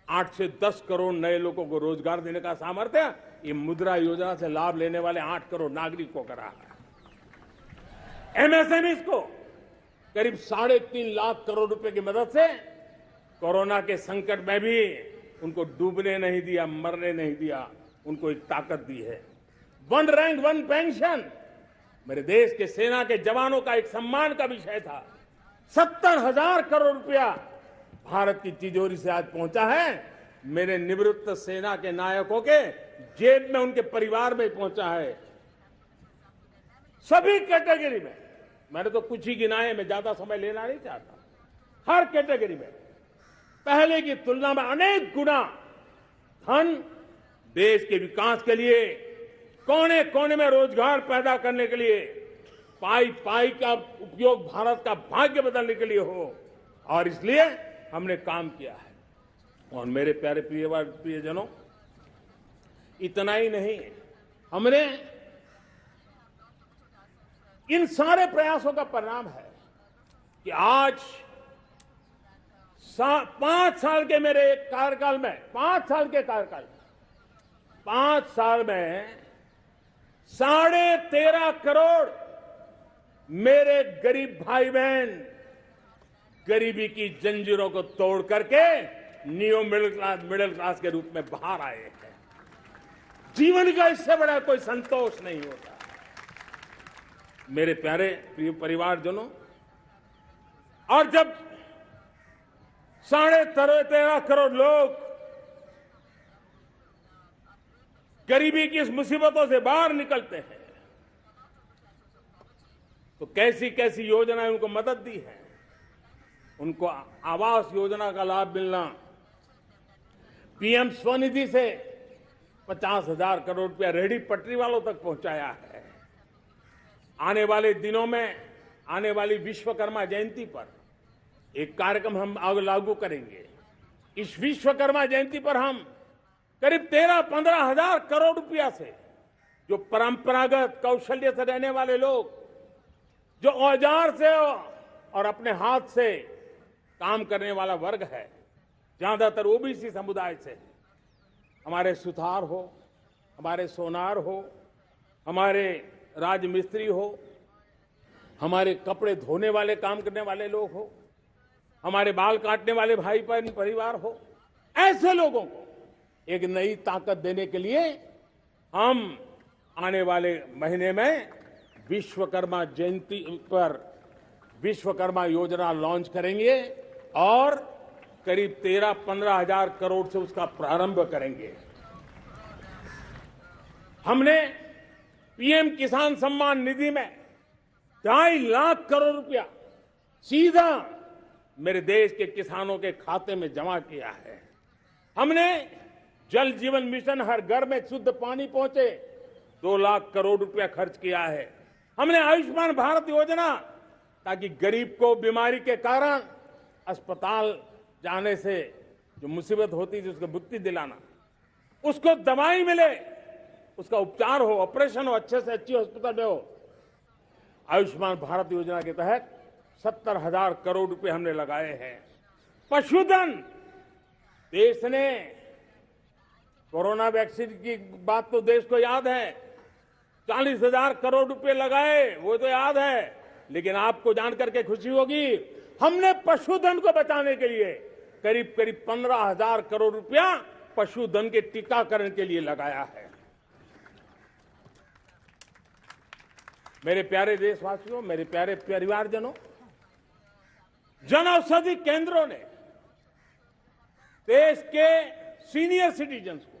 8 से 10 करोड़ नए लोगों को रोजगार देने का सामर्थ्य ये मुद्रा योजना से लाभ लेने वाले 8 करोड़ नागरिकों का रहा है। एमएसएमई को करीब 3.5 लाख करोड़ रुपए की मदद से कोरोना के संकट में भी उनको डूबने नहीं दिया, मरने नहीं दिया, उनको एक ताकत दी है। 1 रैंक 1 पेंशन मेरे देश के सेना के जवानों का एक सम्मान का विषय था। 70,000 करोड़ रुपया भारत की तिजोरी से आज पहुंचा है, मेरे निवृत्त सेना के नायकों के जेब में, उनके परिवार में पहुंचा है। सभी कैटेगरी में, मैंने तो कुछ ही गिनाए, मैं ज्यादा समय लेना नहीं चाहता। हर कैटेगरी में पहले की तुलना में अनेक गुना धन देश के विकास के लिए, कोने कोने में रोजगार पैदा करने के लिए, पाई पाई का उपयोग भारत का भाग्य बदलने के लिए हो, और इसलिए हमने काम किया है। और मेरे प्यारे प्रियजनों, इतना ही नहीं, हमने इन सारे प्रयासों का परिणाम है कि आज 5 साल के मेरे कार्यकाल में, 5 साल के कार्यकाल में, 5 साल में 13.5 करोड़ मेरे गरीब भाई बहन गरीबी की जंजीरों को तोड़ करके नियो मिडिल क्लास के रूप में बाहर आए हैं। जीवन का इससे बड़ा कोई संतोष नहीं होता। मेरे प्यारे प्रिय परिवारजनों, और जब 13.5 करोड़ लोग गरीबी की इस मुसीबतों से बाहर निकलते हैं, तो कैसी कैसी योजनाएं उनको मदद दी है। उनको आवास योजना का लाभ मिलना, पीएम स्वनिधि से 50,000 करोड़ रुपया रेहड़ी पटरी वालों तक पहुंचाया है। आने वाले दिनों में, आने वाली विश्वकर्मा जयंती पर एक कार्यक्रम हम लागू करेंगे। इस विश्वकर्मा जयंती पर हम करीब 13-15 हजार करोड़ रुपया से, जो परंपरागत कौशल्य से रहने वाले लोग, जो औजार से और अपने हाथ से काम करने वाला वर्ग है, ज्यादातर ओबीसी समुदाय से, हमारे सुथार हो, हमारे सोनार हो, हमारे राजमिस्त्री हो, हमारे कपड़े धोने वाले काम करने वाले लोग हो, हमारे बाल काटने वाले भाई बहन परिवार हो, ऐसे लोगों को एक नई ताकत देने के लिए हम आने वाले महीने में विश्वकर्मा जयंती पर विश्वकर्मा योजना लॉन्च करेंगे और करीब 13-15 हजार करोड़ से उसका प्रारंभ करेंगे। हमने पीएम किसान सम्मान निधि में 2.5 लाख करोड़ रुपया सीधा मेरे देश के किसानों के खाते में जमा किया है। हमने जल जीवन मिशन, हर घर में शुद्ध पानी पहुंचे, 2 लाख करोड़ रुपया खर्च किया है। हमने आयुष्मान भारत योजना, ताकि गरीब को बीमारी के कारण अस्पताल जाने से जो मुसीबत होती थी उसको मुक्ति दिलाना, उसको दवाई मिले, उसका उपचार हो, ऑपरेशन हो, अच्छे से अच्छी हॉस्पिटल में हो। आयुष्मान भारत योजना के तहत 70,000 करोड़ रुपए हमने लगाए हैं। पशुधन, देश ने कोरोना वैक्सीन की बात तो देश को याद है, 40,000 करोड़ रुपए लगाए, वो तो याद है। लेकिन आपको जानकर के खुशी होगी, हमने पशुधन को बचाने के लिए करीब करीब 15,000 करोड़ रुपया पशुधन के टीकाकरण के लिए लगाया है। मेरे प्यारे देशवासियों, मेरे प्यारे परिवारजनों, जन औषधि केंद्रों ने देश के सीनियर सिटीजन्स को,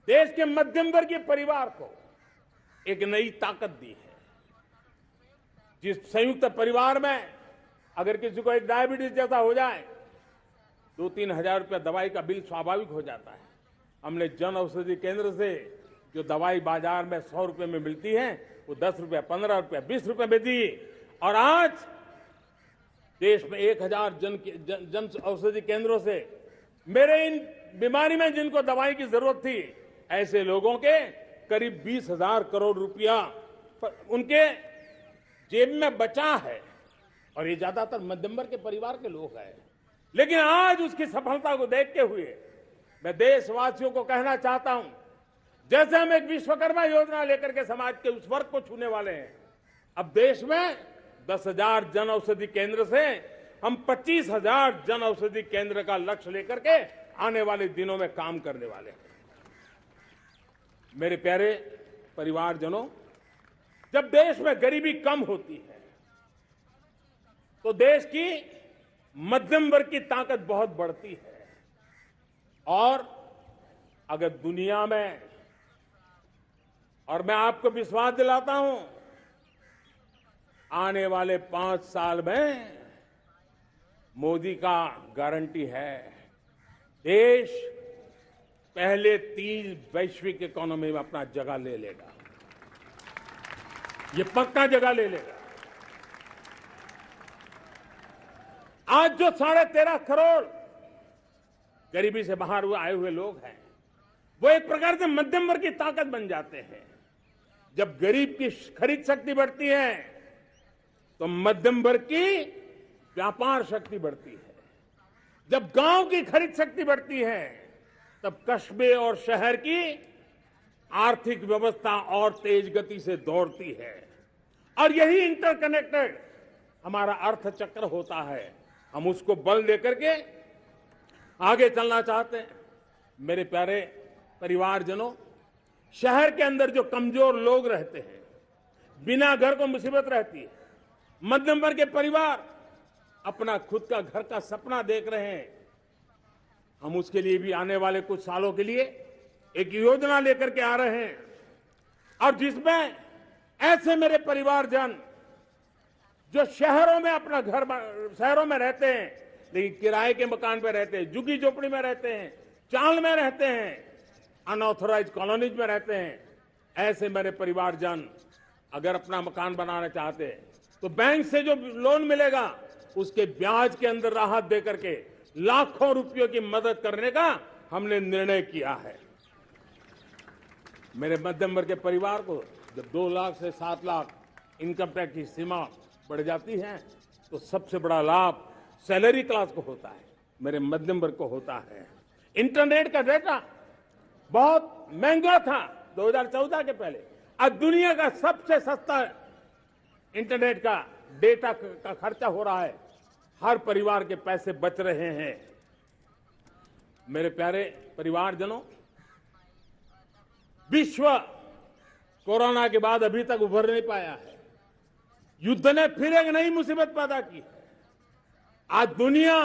देश के मध्यम वर्गीय परिवार को एक नई ताकत दी है। जिस संयुक्त परिवार में अगर किसी को एक डायबिटीज जैसा हो जाए, 2-3 हजार रुपया दवाई का बिल स्वाभाविक हो जाता है। हमने जन औषधि केंद्र से जो दवाई बाजार में 100 रुपए में मिलती है, वो 10 रुपया, 15 रुपया, 20 रुपए में दी। और आज देश में 1000 जन औषधि केंद्रों से मेरे इन बीमारी में जिनको दवाई की जरूरत थी, ऐसे लोगों के करीब 20,000 करोड़ रुपया उनके जेब में बचा है। और ये ज्यादातर मध्यम वर्ग के परिवार के लोग हैं। लेकिन आज उसकी सफलता को देखते हुए मैं देशवासियों को कहना चाहता हूं, जैसे हम एक विश्वकर्मा योजना लेकर के समाज के उस वर्ग को छूने वाले हैं, अब देश में 10,000 जन औषधि केंद्र से हम 25,000 जन औषधि केंद्र का लक्ष्य लेकर के आने वाले दिनों में काम करने वाले हैं। मेरे प्यारे परिवारजनों, जब देश में गरीबी कम होती है तो देश की मध्यम वर्ग की ताकत बहुत बढ़ती है। और अगर दुनिया में, और मैं आपको विश्वास दिलाता हूं, आने वाले 5 साल में मोदी का गारंटी है, देश पहले 3 वैश्विक इकोनॉमी में अपना जगह ले लेगा। ये पक्का जगह ले लेगा। आज जो 13.5 करोड़ गरीबी से बाहर आए हुए लोग हैं, वो एक प्रकार से मध्यम वर्ग की ताकत बन जाते हैं। जब गरीब की खरीद शक्ति बढ़ती है तो मध्यम वर्ग की व्यापार शक्ति बढ़ती है। जब गांव की खरीद शक्ति बढ़ती है तब कस्बे और शहर की आर्थिक व्यवस्था और तेज गति से दौड़ती है। और यही इंटरकनेक्टेड हमारा अर्थचक्र होता है। हम उसको बल देकर के आगे चलना चाहते हैं। मेरे प्यारे परिवारजनों, शहर के अंदर जो कमजोर लोग रहते हैं, बिना घर को मुसीबत रहती है, मध्यम वर्ग के परिवार अपना खुद का घर का सपना देख रहे हैं, हम उसके लिए भी आने वाले कुछ सालों के लिए एक योजना लेकर के आ रहे हैं। और जिसमें ऐसे मेरे परिवारजन जो शहरों में अपना घर, शहरों में रहते हैं लेकिन किराए के मकान पे रहते हैं, झुग्गी झोपड़ी में रहते हैं, चाल में रहते हैं, अनऑथराइज्ड कॉलोनीज में रहते हैं, ऐसे मेरे परिवारजन अगर अपना मकान बनाना चाहते हैं तो बैंक से जो लोन मिलेगा उसके ब्याज के अंदर राहत देकर के लाखों रुपयों की मदद करने का हमने निर्णय किया है। मेरे मध्यम वर्ग के परिवार को जब 2 लाख से 7 लाख इनकम टैक्स की सीमा बढ़ जाती है तो सबसे बड़ा लाभ सैलरी क्लास को होता है, मेरे मध्यम वर्ग को होता है। इंटरनेट का डेटा बहुत महंगा था 2014 के पहले, आज दुनिया का सबसे सस्ता इंटरनेट का डेटा का खर्चा हो रहा है। हर परिवार के पैसे बच रहे हैं। मेरे प्यारे परिवारजनों, विश्व कोरोना के बाद अभी तक उभर नहीं पाया है। युद्ध ने फिर एक नई मुसीबत पैदा की है। आज दुनिया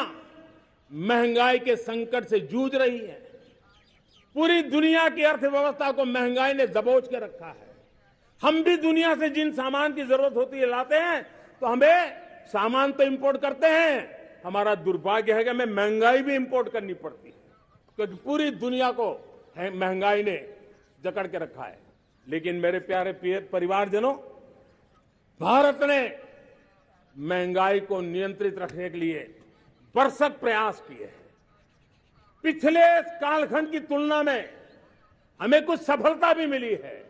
महंगाई के संकट से जूझ रही है। पूरी दुनिया की अर्थव्यवस्था को महंगाई ने दबोच के रखा है। हम भी दुनिया से जिन सामान की जरूरत होती है लाते हैं, तो हमें सामान तो इंपोर्ट करते हैं, हमारा दुर्भाग्य है कि हमें महंगाई भी इंपोर्ट करनी पड़ती है, क्योंकि पूरी दुनिया को महंगाई ने जकड़ के रखा है। लेकिन मेरे प्यारे परिवारजनों, भारत ने महंगाई को नियंत्रित रखने के लिए भरसक प्रयास किए हैं। पिछले कालखंड की तुलना में हमें कुछ सफलता भी मिली है,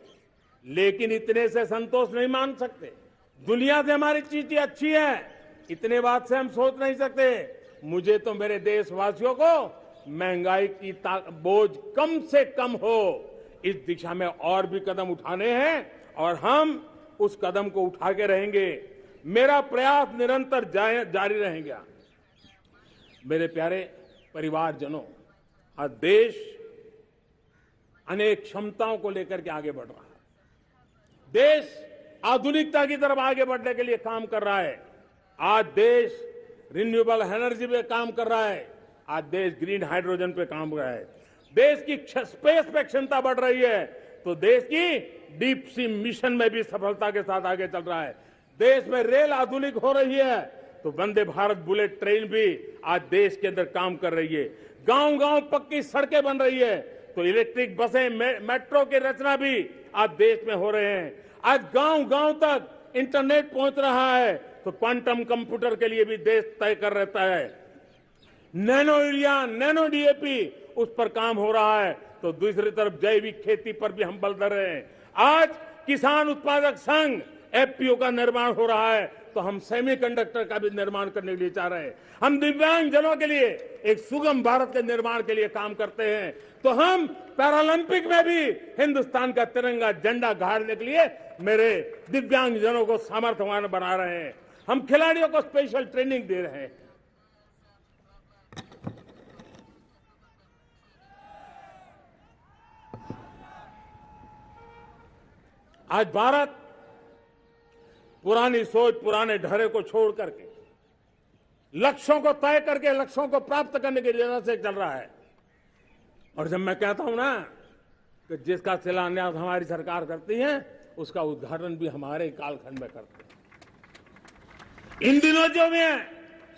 लेकिन इतने से संतोष नहीं मान सकते। दुनिया से हमारी चीजें अच्छी है, इतने बात से हम सोच नहीं सकते। मुझे तो मेरे देशवासियों को महंगाई की बोझ कम से कम हो, इस दिशा में और भी कदम उठाने हैं और हम उस कदम को उठा के रहेंगे। मेरा प्रयास निरंतर जारी रहेगा। मेरे प्यारे परिवारजनों, आज देश अनेक क्षमताओं को लेकर के आगे बढ़ रहा है। देश आधुनिकता की तरफ आगे बढ़ने के लिए काम कर रहा है। आज देश रिन्यूएबल एनर्जी पे काम कर रहा है। आज देश ग्रीन हाइड्रोजन पे काम कर रहा है। देश की स्पेस पे क्षमता बढ़ रही है, तो देश की डीप सी मिशन में भी सफलता के साथ आगे चल रहा है। देश में रेल आधुनिक हो रही है, तो वंदे भारत बुलेट ट्रेन भी आज देश के अंदर काम कर रही है। गांव गांव पक्की सड़कें बन रही है, तो इलेक्ट्रिक बसें, मेट्रो की रचना भी आज देश में हो रहे हैं। आज गांव गांव तक इंटरनेट पहुंच रहा है, तो क्वांटम कंप्यूटर के लिए भी देश तय कर रहता है। नैनो यूरिया, नैनो डीएपी, उस पर काम हो रहा है, तो दूसरी तरफ जैविक खेती पर भी हम बल दे रहे हैं। आज किसान उत्पादक संघ एफपीओ का निर्माण हो रहा है, तो हम सेमीकंडक्टर का भी निर्माण करने के लिए चाह रहे हैं। हम दिव्यांग जनों के लिए एक सुगम भारत के निर्माण के लिए काम करते हैं, तो हम पैरालंपिक में भी हिंदुस्तान का तिरंगा झंडा गाड़ने के लिए मेरे दिव्यांग जनों को सामर्थ्यवान बना रहे हैं। हम खिलाड़ियों को स्पेशल ट्रेनिंग दे रहे हैं। आज भारत पुरानी सोच, पुराने ढर्रे को छोड़ करके लक्ष्यों को तय करके लक्ष्यों को प्राप्त करने की राह से चल रहा है। और जब मैं कहता हूं ना कि जिसका शिलान्यास हमारी सरकार करती है, उसका उद्घाटन भी हमारे कालखंड में करते हैं। इन दिनों जो मैं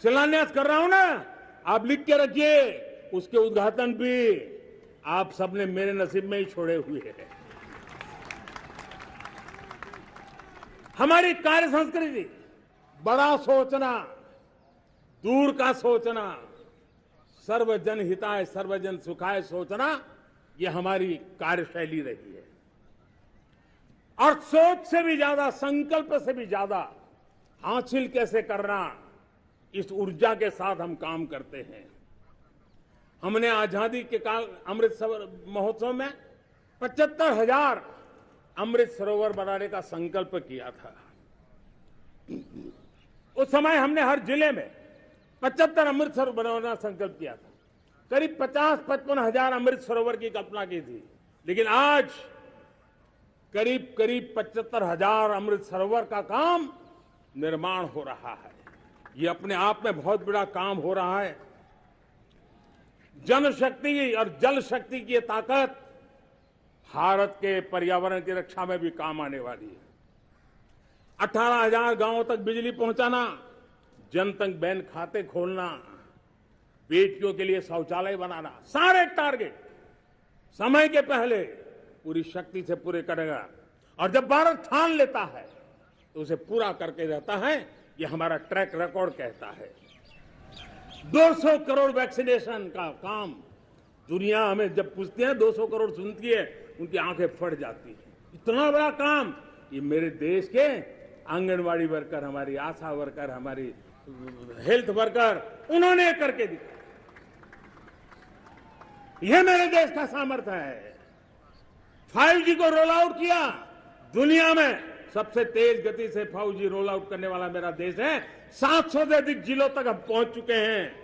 शिलान्यास कर रहा हूं ना, आप लिख के रखिए, उसके उद्घाटन भी आप सबने मेरे नसीब में ही छोड़े हुए हैं। हमारी कार्य संस्कृति, बड़ा सोचना, दूर का सोचना, सर्वजन हिताय सर्वजन सुखाय सोचना, ये हमारी कार्यशैली रही है। और सोच से भी ज्यादा, संकल्प से भी ज्यादा हासिल कैसे करना, इस ऊर्जा के साथ हम काम करते हैं। हमने आजादी के काल अमृत महोत्सव में 75,000 अमृत सरोवर बनाने का संकल्प किया था। उस समय हमने हर जिले में 75 अमृत सरोवर बनाने का संकल्प किया था। करीब 50-55 हजार अमृत सरोवर की कल्पना की थी, लेकिन आज करीब 75,000 अमृत सरोवर का काम निर्माण हो रहा है। ये अपने आप में बहुत बड़ा काम हो रहा है। जनशक्ति और जल शक्ति की ताकत भारत के पर्यावरण की रक्षा में भी काम आने वाली है। 18,000 गांवों तक बिजली पहुंचाना, जनधन बैंक खाते खोलना, बेटियों के लिए शौचालय बनाना, सारे टारगेट समय के पहले पूरी शक्ति से पूरे करेगा। और जब भारत ठान लेता है तो उसे पूरा करके रहता है। ये हमारा ट्रैक रिकॉर्ड कहता है। 200 करोड़ वैक्सीनेशन का काम, दुनिया हमें जब पूछती है 200 करोड़ सुनती है, उनकी आंखें फट जाती है। इतना बड़ा काम ये मेरे देश के आंगनवाड़ी वर्कर, हमारी आशा वर्कर, हमारी हेल्थ वर्कर, उन्होंने करके दिखाया। यह मेरे देश का सामर्थ्य है। 5G को रोल आउट किया, दुनिया में सबसे तेज गति से 5G रोल आउट करने वाला मेरा देश है। 700 से अधिक जिलों तक हम पहुंच चुके हैं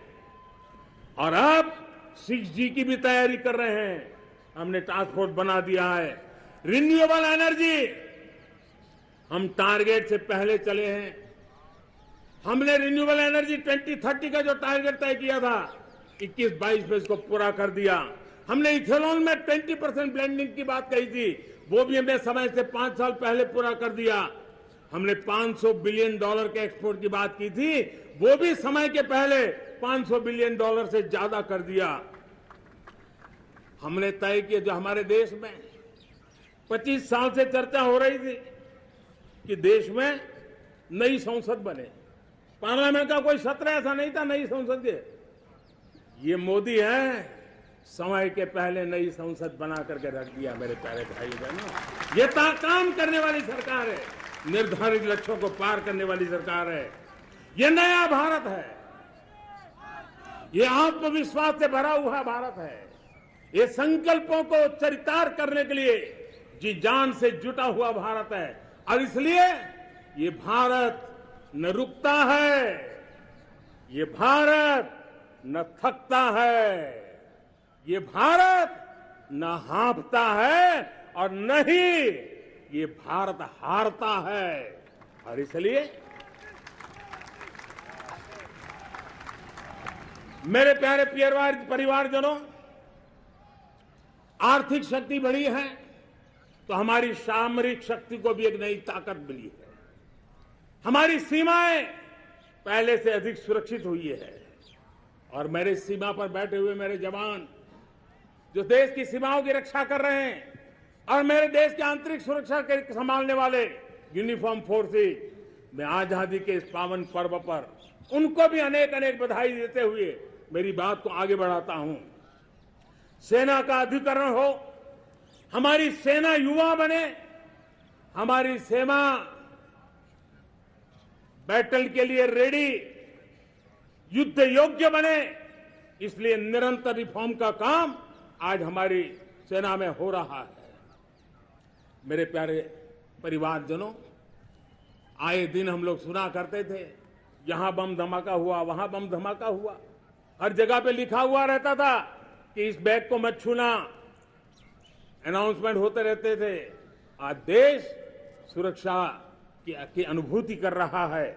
और अब 6G की भी तैयारी कर रहे हैं। हमने टास्क फोर्स बना दिया है। रिन्यूएबल एनर्जी, हम टारगेट से पहले चले हैं। हमने रिन्यूएबल एनर्जी 2030 का जो टारगेट तय किया था, 21-22 में इसको पूरा कर दिया। हमने इथेनॉल में 20% ब्लेंडिंग की बात कही थी, वो भी हमने समय से 5 साल पहले पूरा कर दिया। हमने $500 बिलियन के एक्सपोर्ट की बात की थी, वो भी समय के पहले $500 बिलियन से ज्यादा कर दिया। हमने तय किया, जो हमारे देश में 25 साल से चर्चा हो रही थी कि देश में नई संसद बने, पार्लियामेंट का कोई सत्र ऐसा नहीं था नई संसद के। ये मोदी है, समय के पहले नई संसद बना करके रख दिया। मेरे प्यारे भाई बहनों, ये काम करने वाली सरकार है, निर्धारित लक्ष्यों को पार करने वाली सरकार है। ये नया भारत है, ये आत्मविश्वास से भरा हुआ भारत है। ये संकल्पों को चरितार्थ करने के लिए जी जान से जुटा हुआ भारत है। और इसलिए ये भारत न रुकता है, ये भारत न थकता है, ये भारत न हाँफता है और न ही ये भारत हारता है। और इसलिए मेरे प्यारे परिवारजनों, आर्थिक शक्ति बढ़ी है तो हमारी सामरिक शक्ति को भी एक नई ताकत मिली है। हमारी सीमाएं पहले से अधिक सुरक्षित हुई है और मेरे सीमा पर बैठे हुए मेरे जवान जो देश की सीमाओं की रक्षा कर रहे हैं और मेरे देश की आंतरिक सुरक्षा के संभालने वाले यूनिफॉर्म फोर्सेस, मैं आजादी के इस पावन पर्व पर उनको भी अनेक अनेक बधाई देते हुए मेरी बात को आगे बढ़ाता हूं। सेना का अधिकरण हो, हमारी सेना युवा बने, हमारी सेना बैटल के लिए रेडी, युद्ध योग्य बने, इसलिए निरंतर रिफॉर्म का काम आज हमारी सेना में हो रहा है। मेरे प्यारे परिवारजनों, आए दिन हम लोग सुना करते थे, यहां बम धमाका हुआ, वहां बम धमाका हुआ, हर जगह पे लिखा हुआ रहता था कि इस बैग को मत छूना, अनाउंसमेंट होते रहते थे। आज देश सुरक्षा की अनुभूति कर रहा है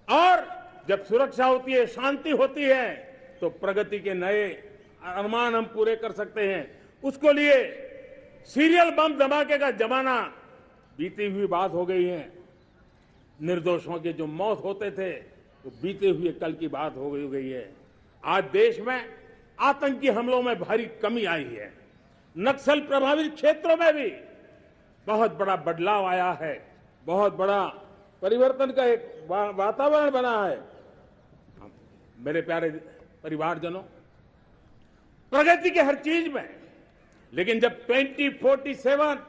और जब सुरक्षा होती है, शांति होती है, तो प्रगति के नए अरमान हम पूरे कर सकते हैं। उसको लिए सीरियल बम धमाके का जमाना बीती हुई बात हो गई है। निर्दोषों के जो मौत होते थे वो बीते हुए कल की बात हो गई है। आज देश में आतंकी हमलों में भारी कमी आई है। नक्सल प्रभावित क्षेत्रों में भी बहुत बड़ा बदलाव आया है, बहुत बड़ा परिवर्तन का एक वातावरण बना है। मेरे प्यारे परिवारजनों, प्रगति के हर चीज में, लेकिन जब 2047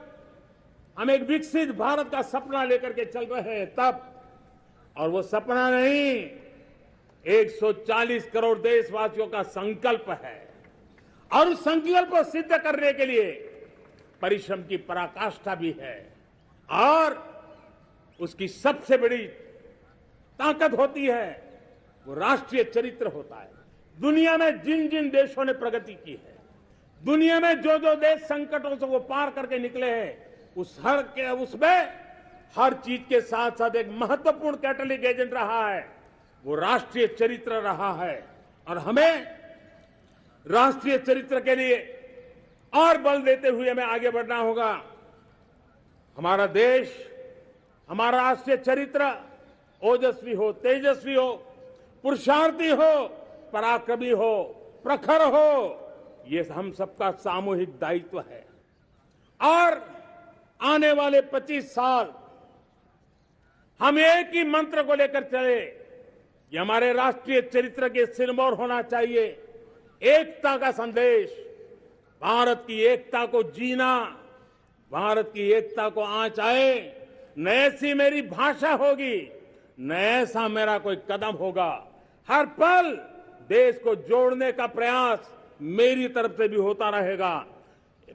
हम एक विकसित भारत का सपना लेकर के चल रहे हैं तब, और वो सपना नहीं 140 करोड़ देशवासियों का संकल्प है और उस संकल्प को सिद्ध करने के लिए परिश्रम की पराकाष्ठा भी है। और उसकी सबसे बड़ी ताकत होती है वो राष्ट्रीय चरित्र होता है। दुनिया में जिन जिन देशों ने प्रगति की है, दुनिया में जो जो देश संकटों से वो पार करके निकले हैं, उसमें हर चीज के साथ साथ एक महत्वपूर्ण कैटलिक एजेंट रहा है, वो राष्ट्रीय चरित्र रहा है। और हमें राष्ट्रीय चरित्र के लिए और बल देते हुए हमें आगे बढ़ना होगा। हमारा देश, हमारा राष्ट्रीय चरित्र ओजस्वी हो, तेजस्वी हो, पुरुषार्थी हो, पराक्रमी हो, प्रखर हो, ये हम सबका सामूहिक दायित्व है। और आने वाले 25 साल हम एक ही मंत्र को लेकर चले, ये हमारे राष्ट्रीय चरित्र के सिरमौर होना चाहिए। एकता का संदेश, भारत की एकता को जीना, भारत की एकता को आंच आए, न ऐसी मेरी भाषा होगी, न ऐसा मेरा कोई कदम होगा। हर पल देश को जोड़ने का प्रयास मेरी तरफ से भी होता रहेगा।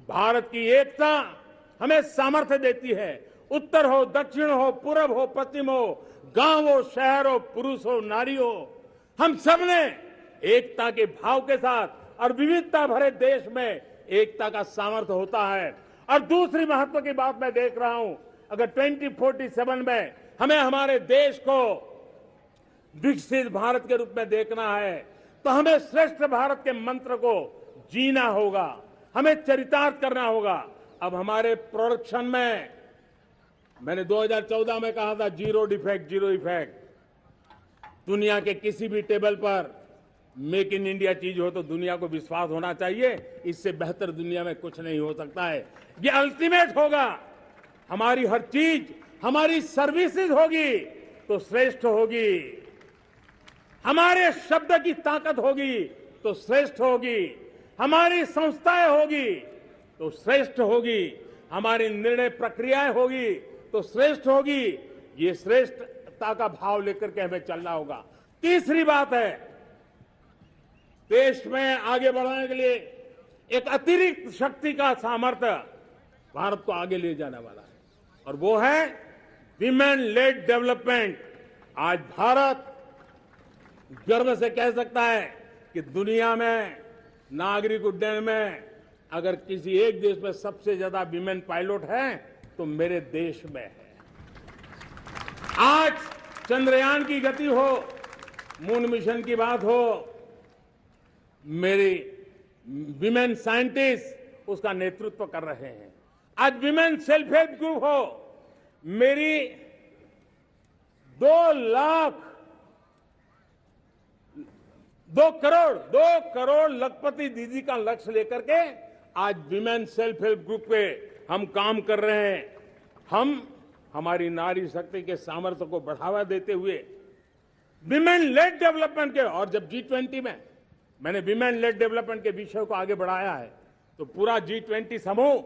भारत की एकता हमें सामर्थ्य देती है। उत्तर हो, दक्षिण हो, पूर्व हो, पश्चिम हो, गांव हो, शहर हो, पुरुष हो, नारी हो, हम सब ने एकता के भाव के साथ और विविधता भरे देश में एकता का सामर्थ्य होता है। और दूसरी महत्व की बात मैं देख रहा हूं, अगर 2047 में हमें हमारे देश को विकसित भारत के रूप में देखना है तो हमें श्रेष्ठ भारत के मंत्र को जीना होगा, हमें चरितार्थ करना होगा। अब हमारे प्रोडक्शन में, मैंने 2014 में कहा था जीरो डिफेक्ट, जीरो इफेक्ट। दुनिया के किसी भी टेबल पर मेक इन इंडिया चीज हो तो दुनिया को विश्वास होना चाहिए, इससे बेहतर दुनिया में कुछ नहीं हो सकता है। ये अल्टीमेट होगा। हमारी हर चीज, हमारी सर्विसेज होगी तो श्रेष्ठ होगी, हमारे शब्द की ताकत होगी तो श्रेष्ठ होगी, हमारी संस्थाएं होगी तो श्रेष्ठ होगी, हमारी निर्णय प्रक्रियाएं होगी तो श्रेष्ठ होगी। ये श्रेष्ठता का भाव लेकर के हमें चलना होगा। तीसरी बात है, देश में आगे बढ़ाने के लिए एक अतिरिक्त शक्ति का सामर्थ्य भारत को आगे ले जाने वाला है और वो है विमेन लेड डेवलपमेंट। आज भारत गर्व से कह सकता है कि दुनिया में नागरिक उड्डयन में अगर किसी एक देश में सबसे ज्यादा विमेन पायलट है तो मेरे देश में है। आज चंद्रयान की गति हो, मून मिशन की बात हो, मेरी विमेन साइंटिस्ट उसका नेतृत्व कर रहे हैं। आज विमेन सेल्फ हेल्प ग्रुप हो, मेरी 2 करोड़ लखपति दीदी का लक्ष्य लेकर के आज विमेन सेल्फ हेल्प ग्रुप पे हम काम कर रहे हैं। हमारी नारी शक्ति के सामर्थ्य को बढ़ावा देते हुए विमेन लेड डेवलपमेंट के, और जब G20 में मैंने विमेन लेड डेवलपमेंट के विषय को आगे बढ़ाया है तो पूरा G20 समूह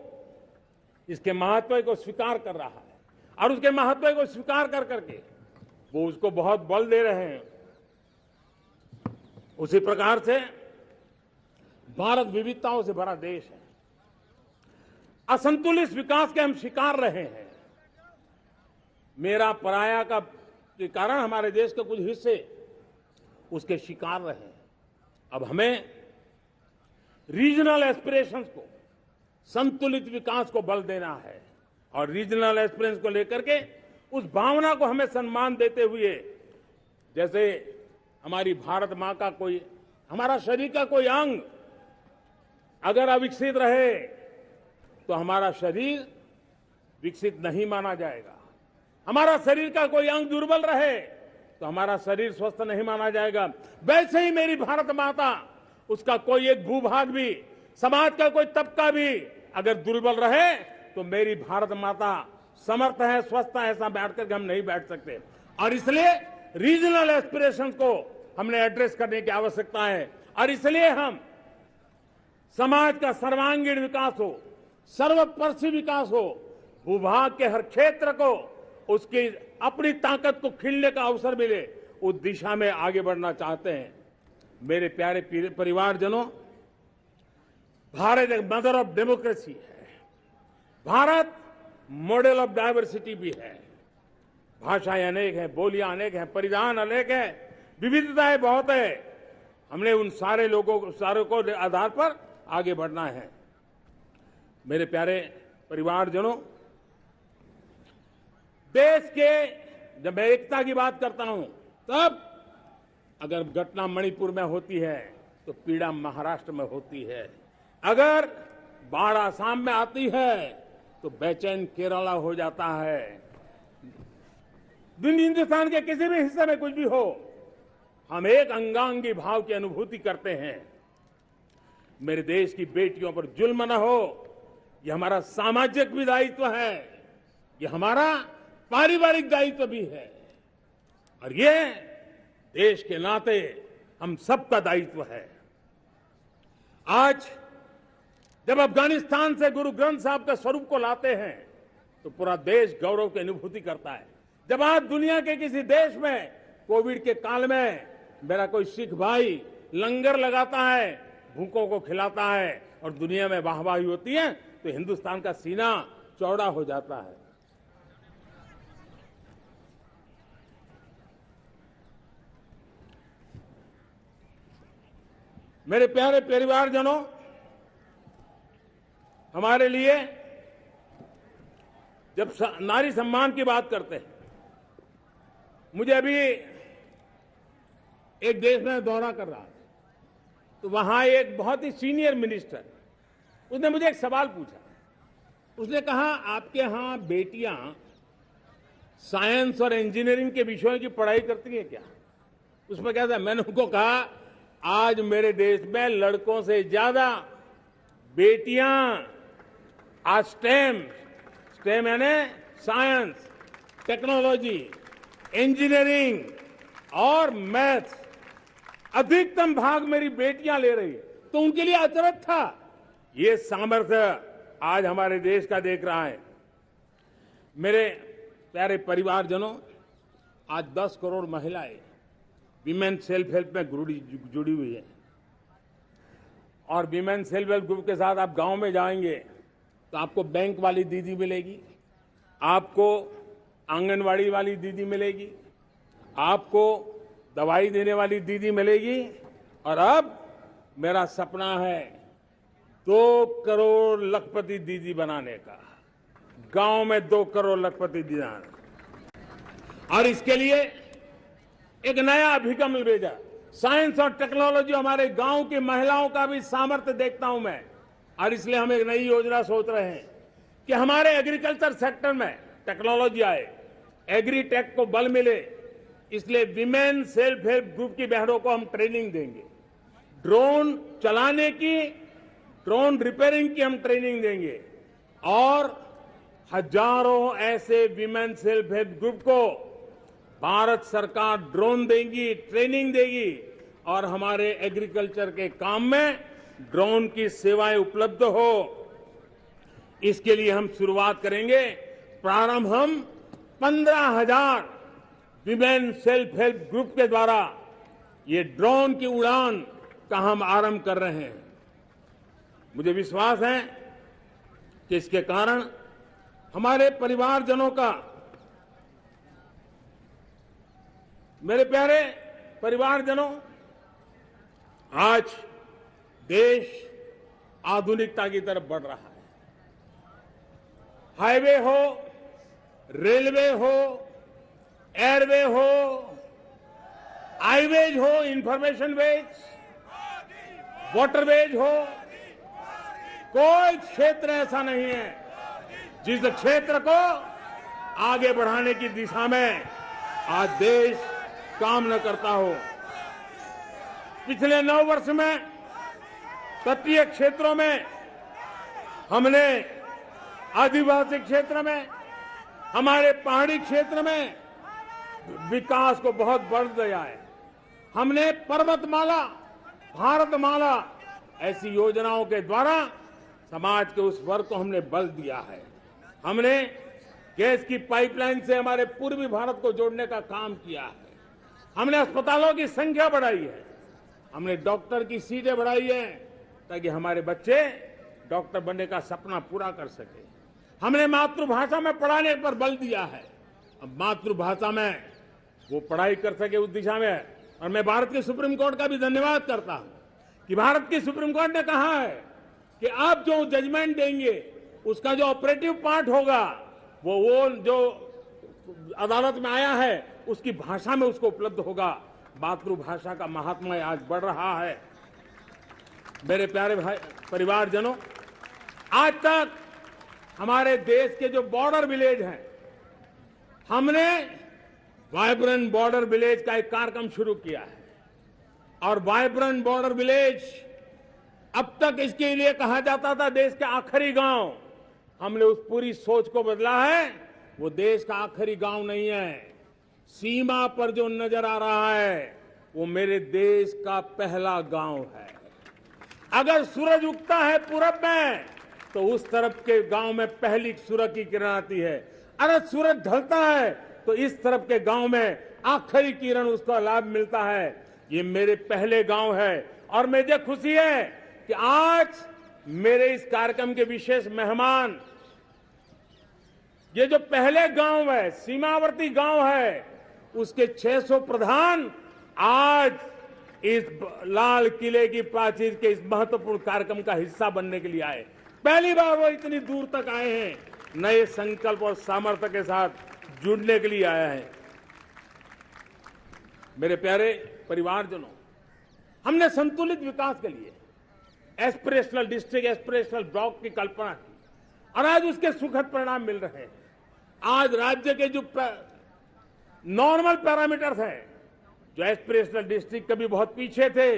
इसके महत्व को स्वीकार कर रहा है और उसके महत्व को स्वीकार कर करके वो उसको बहुत बल दे रहे हैं। उसी प्रकार से भारत विविधताओं से भरा देश है। असंतुलित विकास के हम शिकार रहे हैं। मेरा पराया का के कारण हमारे देश के कुछ हिस्से उसके शिकार रहे हैं। अब हमें रीजनल एस्पिरेशंस को, संतुलित विकास को बल देना है और रीजनल एस्पिरेशंस को लेकर के उस भावना को हमें सम्मान देते हुए, जैसे हमारी भारत मां का कोई, हमारा शरीर का कोई अंग अगर अविकसित रहे तो हमारा शरीर विकसित नहीं माना जाएगा। हमारा शरीर का कोई अंग दुर्बल रहे तो हमारा शरीर स्वस्थ नहीं माना जाएगा। वैसे ही मेरी भारत माता, उसका कोई एक भूभाग भी, समाज का कोई तबका भी अगर दुर्बल रहे तो मेरी भारत माता समर्थ है, स्वस्थ है, ऐसा बैठ कर हम नहीं बैठ सकते। और इसलिए रीजनल एस्पिरेशन को हमने एड्रेस करने की आवश्यकता है और इसलिए हम समाज का सर्वांगीण विकास हो, सर्वस्पर्शी विकास हो, भूभाग के हर क्षेत्र को उसकी अपनी ताकत को खिलने का अवसर मिले, उस दिशा में आगे बढ़ना चाहते हैं। मेरे प्यारे परिवारजनों, भारत एक मदर ऑफ डेमोक्रेसी है। भारत मॉडल ऑफ डायवर्सिटी भी है। भाषाएं अनेक हैं, बोलियां अनेक हैं, परिधान अनेक हैं, विविधताएं बहुत है। हमने उन सारे लोगों को आधार पर आगे बढ़ना है। मेरे प्यारे परिवारजनों, देश के जब मैं एकता की बात करता हूं तब अगर घटना मणिपुर में होती है तो पीड़ा महाराष्ट्र में होती है, अगर बाढ़ आसाम में आती है तो बेचैन केरला हो जाता है। हिंदुस्तान के किसी भी हिस्से में कुछ भी हो, हम एक अंगांगी भाव की अनुभूति करते हैं। मेरे देश की बेटियों पर जुल्म न हो, यह हमारा सामाजिक भी दायित्व है, यह हमारा पारिवारिक दायित्व भी है और ये देश के नाते हम सबका दायित्व है। आज जब अफगानिस्तान से गुरु ग्रंथ साहब के स्वरूप को लाते हैं तो पूरा देश गौरव की अनुभूति करता है। जब आज दुनिया के किसी देश में कोविड के काल में मेरा कोई सिख भाई लंगर लगाता है, भूखों को खिलाता है और दुनिया में वाहवाही होती है तो हिंदुस्तान का सीना चौड़ा हो जाता है। मेरे प्यारे परिवारजनों, हमारे लिए जब नारी सम्मान की बात करते हैं, मुझे अभी एक देश में दौरा कर रहा था तो वहां एक बहुत ही सीनियर मिनिस्टर, उसने मुझे एक सवाल पूछा। उसने कहा, आपके यहां बेटियां साइंस और इंजीनियरिंग के विषयों की पढ़ाई करती हैं क्या? उसमें क्या था? मैंने उनको कहा, आज मेरे देश में लड़कों से ज्यादा बेटियां आज स्टेम यानी साइंस, टेक्नोलॉजी, इंजीनियरिंग और मैथ्स, अधिकतम भाग मेरी बेटियां ले रही है। तो उनके लिए अचरज था। ये सामर्थ्य आज हमारे देश का देख रहा है। मेरे प्यारे परिवारजनों, आज 10 करोड़ महिलाएं विमेन सेल्फ हेल्प में जुड़ी हुई है और वीमेन सेल्फ हेल्प ग्रुप के साथ आप गांव में जाएंगे तो आपको बैंक वाली दीदी मिलेगी, आपको आंगनवाड़ी वाली दीदी मिलेगी, आपको दवाई देने वाली दीदी मिलेगी। और अब मेरा सपना है 2 करोड़ लखपति दीदी बनाने का, गांव में 2 करोड़ लखपति दीदी। और इसके लिए एक नया अभिगम भेजा। साइंस और टेक्नोलॉजी, हमारे गांव की महिलाओं का भी सामर्थ्य देखता हूं मैं, और इसलिए हम एक नई योजना सोच रहे हैं कि हमारे एग्रीकल्चर सेक्टर में टेक्नोलॉजी आए, एग्रीटेक को बल मिले। इसलिए विमेन सेल्फ हेल्प ग्रुप की बहनों को हम ट्रेनिंग देंगे, ड्रोन चलाने की, ड्रोन रिपेयरिंग की हम ट्रेनिंग देंगे, और हजारों ऐसे विमेन सेल्फ हेल्प ग्रुप को भारत सरकार ड्रोन देगी, ट्रेनिंग देगी, और हमारे एग्रीकल्चर के काम में ड्रोन की सेवाएं उपलब्ध हो। इसके लिए हम शुरुआत करेंगे। प्रारंभ हम 15,000 विमेन सेल्फ हेल्प ग्रुप के द्वारा ये ड्रोन की उड़ान का हम आरंभ कर रहे हैं। मुझे विश्वास है कि इसके कारण हमारे परिवारजनों का, मेरे प्यारे परिवारजनों, आज देश आधुनिकता की तरफ बढ़ रहा है। हाईवे हो, रेलवे हो, एयरवे हो, आईवेज हो, इंफॉर्मेशन वेज, वाटरवेज हो, कोई क्षेत्र ऐसा नहीं है जिस क्षेत्र को आगे बढ़ाने की दिशा में आज देश काम न करता हो। पिछले 9 वर्ष में तटीय क्षेत्रों में हमने, आदिवासी क्षेत्र में, हमारे पहाड़ी क्षेत्र में विकास को बहुत बढ़ दिया है। हमने पर्वतमाला, भारतमाला ऐसी योजनाओं के द्वारा समाज के उस वर्ग को हमने बल दिया है। हमने गैस की पाइपलाइन से हमारे पूर्वी भारत को जोड़ने का काम किया है। हमने अस्पतालों की संख्या बढ़ाई है, हमने डॉक्टर की सीटें बढ़ाई है ताकि हमारे बच्चे डॉक्टर बनने का सपना पूरा कर सके। हमने मातृभाषा में पढ़ाने पर बल दिया है, अब मातृभाषा में वो पढ़ाई कर सके उस दिशा में। और मैं भारत के सुप्रीम कोर्ट का भी धन्यवाद करता हूं कि भारत की सुप्रीम कोर्ट ने कहा है कि आप जो जजमेंट देंगे उसका जो ऑपरेटिव पार्ट होगा वो जो अदालत में आया है उसकी भाषा में उसको उपलब्ध होगा। मातृभाषा का महात्म्य आज बढ़ रहा है। मेरे प्यारे भाई परिवारजनों, आज तक हमारे देश के जो बॉर्डर विलेज हैं, हमने वाइब्रेंट बॉर्डर विलेज का एक कार्यक्रम शुरू किया है। और वाइब्रेंट बॉर्डर विलेज, अब तक इसके लिए कहा जाता था देश के आखिरी गांव। हमने उस पूरी सोच को बदला है। वो देश का आखिरी गांव नहीं है, सीमा पर जो नजर आ रहा है वो मेरे देश का पहला गांव है। अगर सूरज उगता है पूरब में तो उस तरफ के गांव में पहली सूरज की किरण आती है। अगर सूरज ढलता है तो इस तरफ के गांव में आखिरी किरण उसका लाभ मिलता है। ये मेरे पहले गांव है और मुझे खुशी है कि आज मेरे इस कार्यक्रम के विशेष मेहमान, ये जो पहले गांव है, सीमावर्ती गांव है, उसके 600 प्रधान आज इस लाल किले की प्राचीर के इस महत्वपूर्ण कार्यक्रम का हिस्सा बनने के लिए आए। पहली बार वो इतनी दूर तक आए हैं, नए संकल्प और सामर्थ्य के साथ जुड़ने के लिए आया है। मेरे प्यारे परिवारजनों, हमने संतुलित विकास के लिए एस्पिरेशनल डिस्ट्रिक्ट, एस्पिरेशनल ब्लॉक की कल्पना की और आज उसके सुखद परिणाम मिल रहे हैं। आज राज्य के जो नॉर्मल पैरामीटर्स हैं, जो एस्पिरेशनल डिस्ट्रिक्ट कभी बहुत पीछे थे,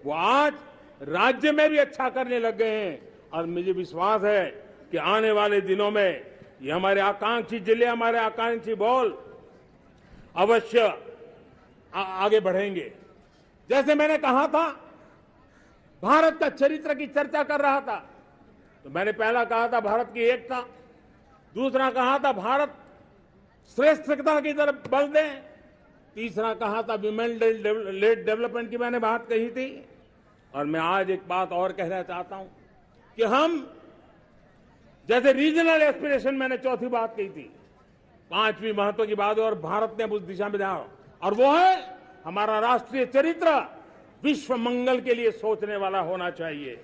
वो आज राज्य में भी अच्छा करने लग गए हैं। और मुझे विश्वास है कि आने वाले दिनों में ये हमारे आकांक्षी जिले, हमारे आकांक्षी बॉल अवश्य आगे बढ़ेंगे। जैसे मैंने कहा था, भारत का चरित्र की चर्चा कर रहा था, तो मैंने पहला कहा था भारत की एकता, दूसरा कहा था भारत श्रेष्ठता की तरफ बल दें, तीसरा कहा था विमेन लेड डेवलपमेंट की मैंने बात कही थी, और मैं आज एक बात और कहना चाहता हूं कि हम जैसे रीजनल एस्पिरेशन, मैंने चौथी बात कही थी, पांचवी महत्व की बात, और भारत ने उस दिशा में ध्यान, और वो है हमारा राष्ट्रीय चरित्र विश्व मंगल के लिए सोचने वाला होना चाहिए।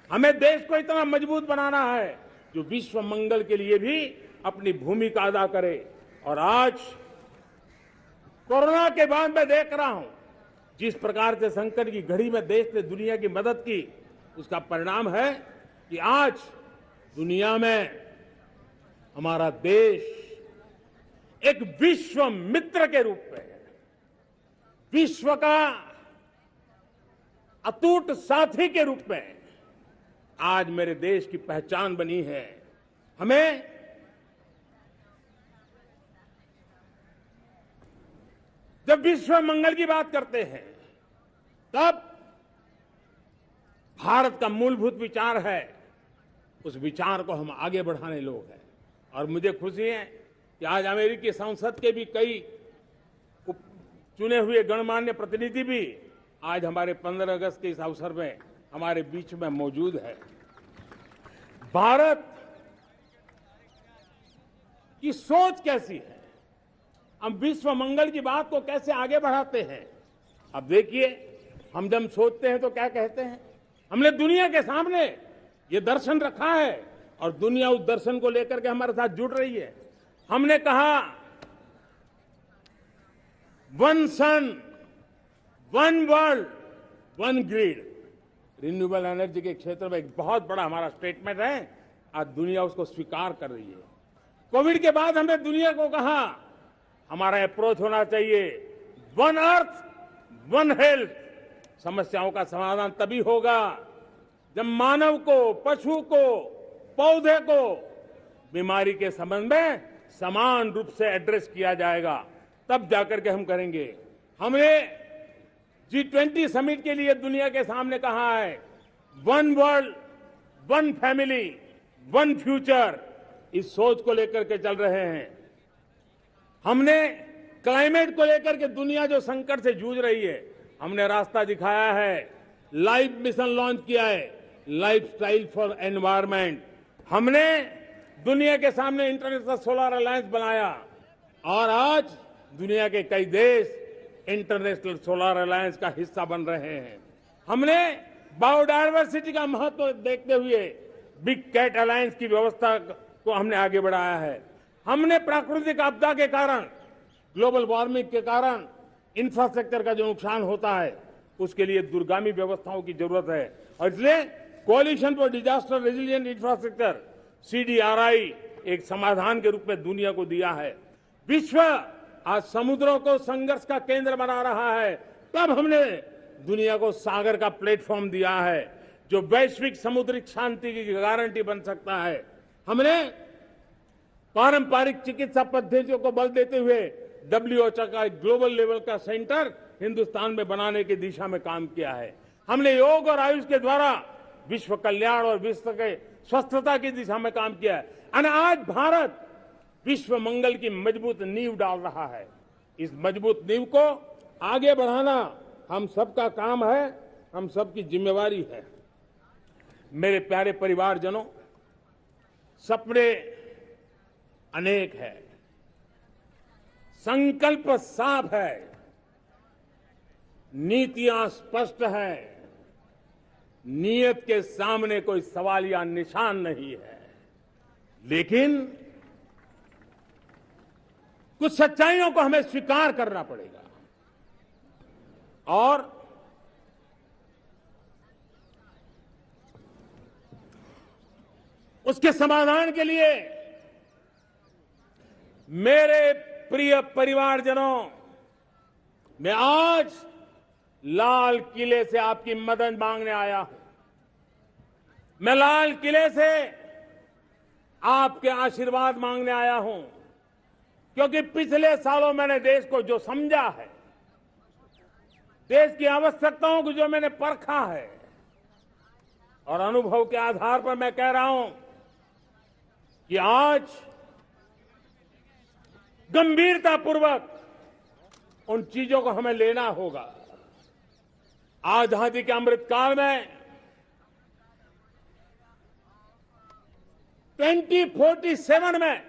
हमें देश को इतना मजबूत बनाना है जो विश्व मंगल के लिए भी अपनी भूमिका अदा करे। और आज कोरोना के बाद मैं देख रहा हूं जिस प्रकार से संकट की घड़ी में देश ने दुनिया की मदद की, उसका परिणाम है कि आज दुनिया में हमारा देश एक विश्व मित्र के रूप में, विश्व का अटूट साथी के रूप में आज मेरे देश की पहचान बनी है। हमें जब विश्व मंगल की बात करते हैं तब भारत का मूलभूत विचार है, उस विचार को हम आगे बढ़ाने लोग हैं। और मुझे खुशी है कि आज अमेरिकी संसद के भी कई चुने हुए गणमान्य प्रतिनिधि भी आज हमारे 15 अगस्त के इस अवसर में हमारे बीच में मौजूद है। भारत की सोच कैसी है, हम विश्व मंगल की बात को कैसे आगे बढ़ाते हैं। अब देखिए, हम जब सोचते हैं तो क्या कहते हैं, हमने दुनिया के सामने ये दर्शन रखा है और दुनिया उस दर्शन को लेकर के हमारे साथ जुड़ रही है। हमने कहा one sun, one world, one grid. Renewable energy के क्षेत्र में एक बहुत बड़ा हमारा स्टेटमेंट है, आज दुनिया उसको स्वीकार कर रही है। कोविड के बाद हमने दुनिया को कहा हमारा अप्रोच होना चाहिए वन अर्थ, वन हेल्थ। समस्याओं का समाधान तभी होगा जब मानव को, पशु को, पौधे को बीमारी के संबंध में समान रूप से एड्रेस किया जाएगा, तब जाकर के हम करेंगे। हमने G20 समिट के लिए दुनिया के सामने कहा है one world, one family, one future. इस सोच को लेकर के चल रहे हैं। हमने क्लाइमेट को लेकर के दुनिया जो संकट से जूझ रही है, हमने रास्ता दिखाया है, लाइफ मिशन लॉन्च किया है, लाइफस्टाइल फॉर एनवायरमेंट। हमने दुनिया के सामने इंटरनेशनल सोलर अलायंस बनाया और आज दुनिया के कई देश इंटरनेशनल सोलर अलायंस का हिस्सा बन रहे हैं। हमने बायोडायवर्सिटी का महत्व देखते हुए बिग कैट अलायंस की व्यवस्था को हमने आगे बढ़ाया है। हमने प्राकृतिक आपदा के कारण, ग्लोबल वार्मिंग के कारण इंफ्रास्ट्रक्चर का जो नुकसान होता है, उसके लिए दूरगामी व्यवस्थाओं की जरूरत है। और इसलिए coalition for disaster resilient infrastructure, CDRI, एक समाधान के रूप में दुनिया को दिया है। विश्व आज समुद्रों को संघर्ष का केंद्र बना रहा है, तब हमने दुनिया को सागर का प्लेटफॉर्म दिया है जो वैश्विक समुद्रिक शांति की गारंटी बन सकता है। हमने पारंपरिक चिकित्सा पद्धतियों को बल देते हुए WHO का ग्लोबल लेवल का सेंटर हिंदुस्तान में बनाने की दिशा में काम किया है। हमने योग और आयुष के द्वारा विश्व कल्याण और विश्व के स्वस्थता की दिशा में काम किया है। और आज भारत विश्व मंगल की मजबूत नींव डाल रहा है। इस मजबूत नींव को आगे बढ़ाना हम सबका काम है, हम सबकी जिम्मेवारी है। मेरे प्यारे परिवारजनों, सपने अनेक है, संकल्प साफ है, नीतियां स्पष्ट है, नियत के सामने कोई सवाल या निशान नहीं है। लेकिन कुछ सच्चाइयों को हमें स्वीकार करना पड़ेगा और उसके समाधान के लिए मेरे प्रिय परिवारजनों, मैं आज लाल किले से आपकी मदद मांगने आया हूं। मैं लाल किले से आपके आशीर्वाद मांगने आया हूं, क्योंकि पिछले सालों मैंने देश को जो समझा है, देश की आवश्यकताओं को जो मैंने परखा है, और अनुभव के आधार पर मैं कह रहा हूं कि आज गंभीरतापूर्वक उन चीजों को हमें लेना होगा। आजादी के अमृत काल में 2047 में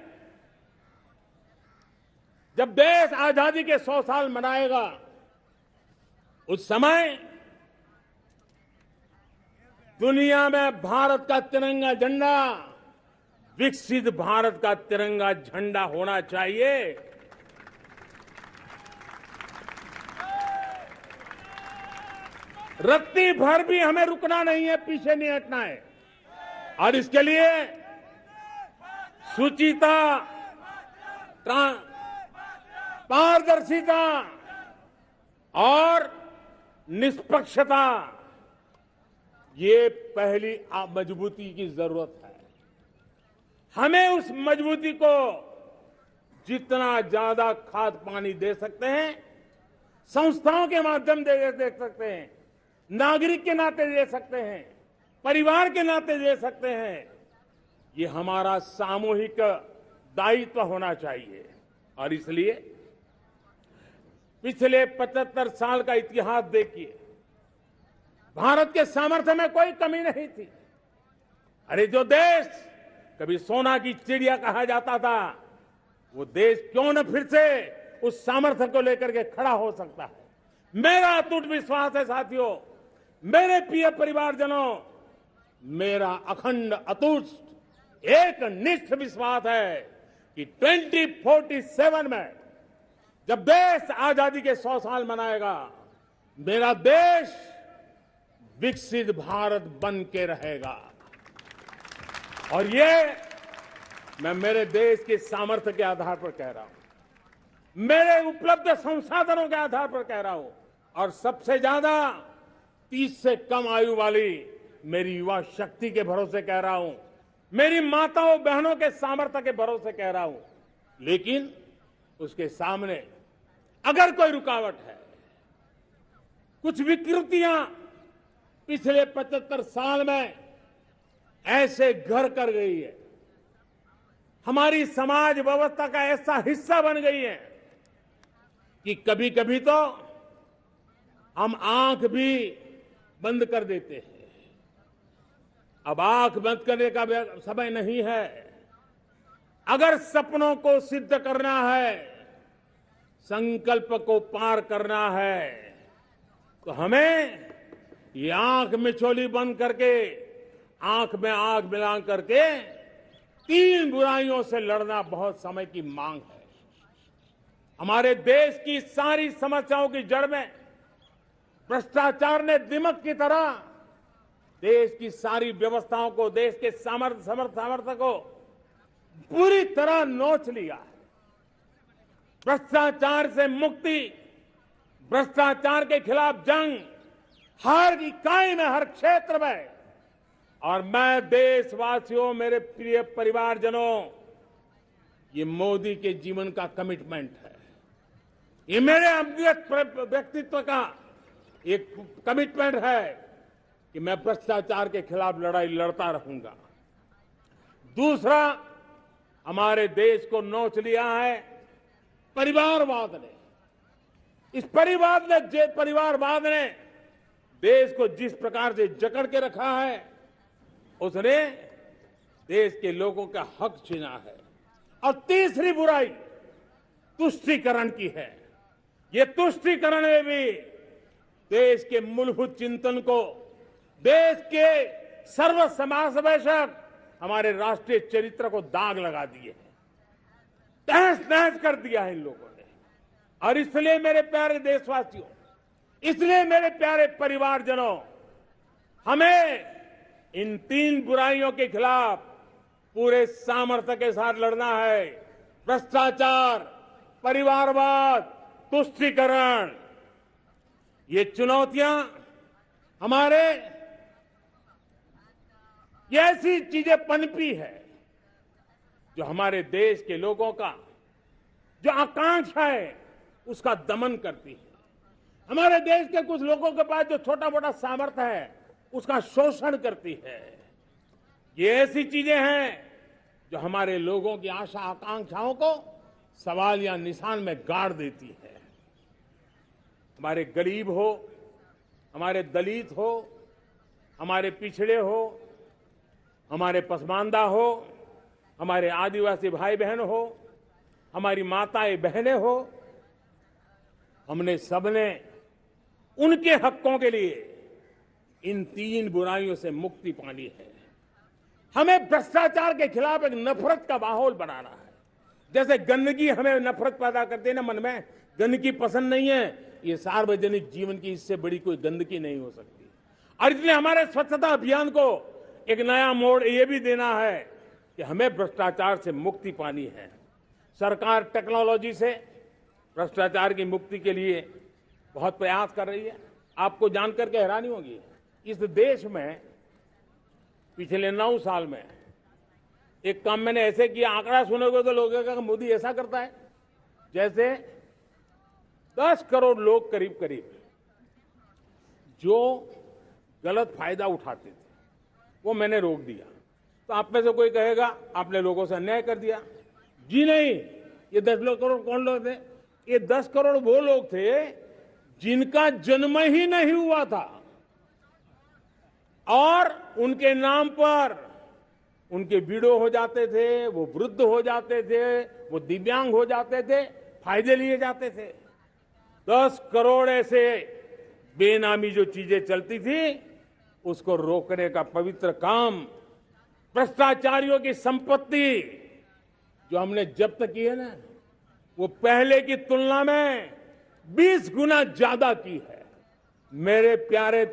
जब देश आजादी के 100 साल मनाएगा, उस समय दुनिया में भारत का तिरंगा झंडा विकसित भारत का तिरंगा झंडा होना चाहिए। रत्ती भर भी हमें रुकना नहीं है, पीछे नहीं हटना है। और इसके लिए शुचिता, पारदर्शिता और निष्पक्षता, ये पहली मजबूती की जरूरत है। हमें उस मजबूती को जितना ज्यादा खाद पानी दे सकते हैं, संस्थाओं के माध्यम से दे सकते हैं, नागरिक के नाते दे सकते हैं, परिवार के नाते दे सकते हैं, ये हमारा सामूहिक दायित्व होना चाहिए। और इसलिए पिछले 75 साल का इतिहास देखिए, भारत के सामर्थ्य में कोई कमी नहीं थी। अरे जो देश कभी सोना की चिड़िया कहा जाता था, वो देश क्यों न फिर से उस सामर्थ्य को लेकर के खड़ा हो सकता है। मेरा अटूट विश्वास है साथियों, मेरे प्रिय परिवारजनों, मेरा अखंड अटूट एक निष्ठ विश्वास है कि 2047 में जब देश आजादी के 100 साल मनाएगा, मेरा देश विकसित भारत बन के रहेगा। और ये मैं मेरे देश के सामर्थ्य के आधार पर कह रहा हूं, मेरे उपलब्ध संसाधनों के आधार पर कह रहा हूं, और सबसे ज्यादा 30 से कम आयु वाली मेरी युवा शक्ति के भरोसे कह रहा हूं, मेरी माताओं बहनों के सामर्थ्य के भरोसे कह रहा हूं। लेकिन उसके सामने अगर कोई रुकावट है, कुछ विकृतियां पिछले 75 साल में ऐसे घर कर गई है, हमारी समाज व्यवस्था का ऐसा हिस्सा बन गई है कि कभी कभी तो हम आंख भी बंद कर देते हैं। अब आंख बंद करने का समय नहीं है। अगर सपनों को सिद्ध करना है, संकल्प को पार करना है, तो हमें ये आंख मिचौली बंद करके, आंख में आंख मिला करके 3 बुराइयों से लड़ना बहुत समय की मांग है। हमारे देश की सारी समस्याओं की जड़ में भ्रष्टाचार ने दिमक की तरह देश की सारी व्यवस्थाओं को, देश के सामर्थ्य को पूरी तरह नोच लिया है। भ्रष्टाचार से मुक्ति, भ्रष्टाचार के खिलाफ जंग हर इकाई में, हर क्षेत्र में। और मैं देशवासियों, मेरे प्रिय परिवारजनों, ये मोदी के जीवन का कमिटमेंट है। ये मेरे व्यक्तित्व का एक कमिटमेंट है कि मैं भ्रष्टाचार के खिलाफ लड़ाई लड़ता रहूंगा। दूसरा, हमारे देश को नोच लिया है परिवारवाद ने। इस परिवारवाद ने देश को जिस प्रकार से जकड़ के रखा है, उसने देश के लोगों का हक छीना है। और तीसरी बुराई तुष्टीकरण की है। ये तुष्टीकरण में भी देश के मूलभूत चिंतन को, देश के सर्व समावेशक हमारे राष्ट्रीय चरित्र को दाग लगा दिए हैं, तहस नहस कर दिया है इन लोगों ने। और इसलिए मेरे प्यारे देशवासियों, इसलिए मेरे प्यारे परिवारजनों, हमें इन 3 बुराइयों के खिलाफ पूरे सामर्थ्य के साथ लड़ना है। भ्रष्टाचार, परिवारवाद, तुष्टीकरण, ये चुनौतियां हमारे, ये ऐसी चीजें पनपी है जो हमारे देश के लोगों का जो आकांक्षा है उसका दमन करती है। हमारे देश के कुछ लोगों के पास जो छोटा मोटा सामर्थ्य है उसका शोषण करती है। ये ऐसी चीजें हैं जो हमारे लोगों की आशा आकांक्षाओं को सवाल या निशान में गाड़ देती है। हमारे गरीब हो, हमारे दलित हो, हमारे पिछड़े हो, हमारे पसमानदा हो, हमारे आदिवासी भाई बहन हो, हमारी माताएं बहनें हो, हमने सबने उनके हकों के लिए इन 3 बुराइयों से मुक्ति पानी है। हमें भ्रष्टाचार के खिलाफ एक नफरत का माहौल बनाना है। जैसे गंदगी हमें नफरत पैदा करती है ना मन में, गंदगी पसंद नहीं है, ये सार्वजनिक जीवन की इससे बड़ी कोई गंदगी नहीं हो सकती। और इसलिए हमारे स्वच्छता अभियान को एक नया मोड़ ये भी देना है कि हमें भ्रष्टाचार से मुक्ति पानी है। सरकार टेक्नोलॉजी से भ्रष्टाचार की मुक्ति के लिए बहुत प्रयास कर रही है। आपको जानकर के हैरानी होगी, इस देश में पिछले 9 साल में एक काम मैंने ऐसे किया, आंकड़ा सुनोगे तो लोगों का मोदी ऐसा करता है जैसे 10 करोड़ लोग करीब करीब जो गलत फायदा उठाते थे वो मैंने रोक दिया। तो आप में से कोई कहेगा आपने लोगों से अन्याय कर दिया। जी नहीं, ये 10 करोड़ कौन लोग थे? ये 10 करोड़ वो लोग थे जिनका जन्म ही नहीं हुआ था और उनके नाम पर उनके विडो हो जाते थे, वो वृद्ध हो जाते थे, वो दिव्यांग हो जाते थे, फायदे लिए जाते थे। 10 करोड़ ऐसे बेनामी जो चीजें चलती थी उसको रोकने का पवित्र काम, भ्रष्टाचारियों की संपत्ति जो हमने जब्त की है ना, वो पहले की तुलना में 20 गुना ज्यादा की है। मेरे प्यारे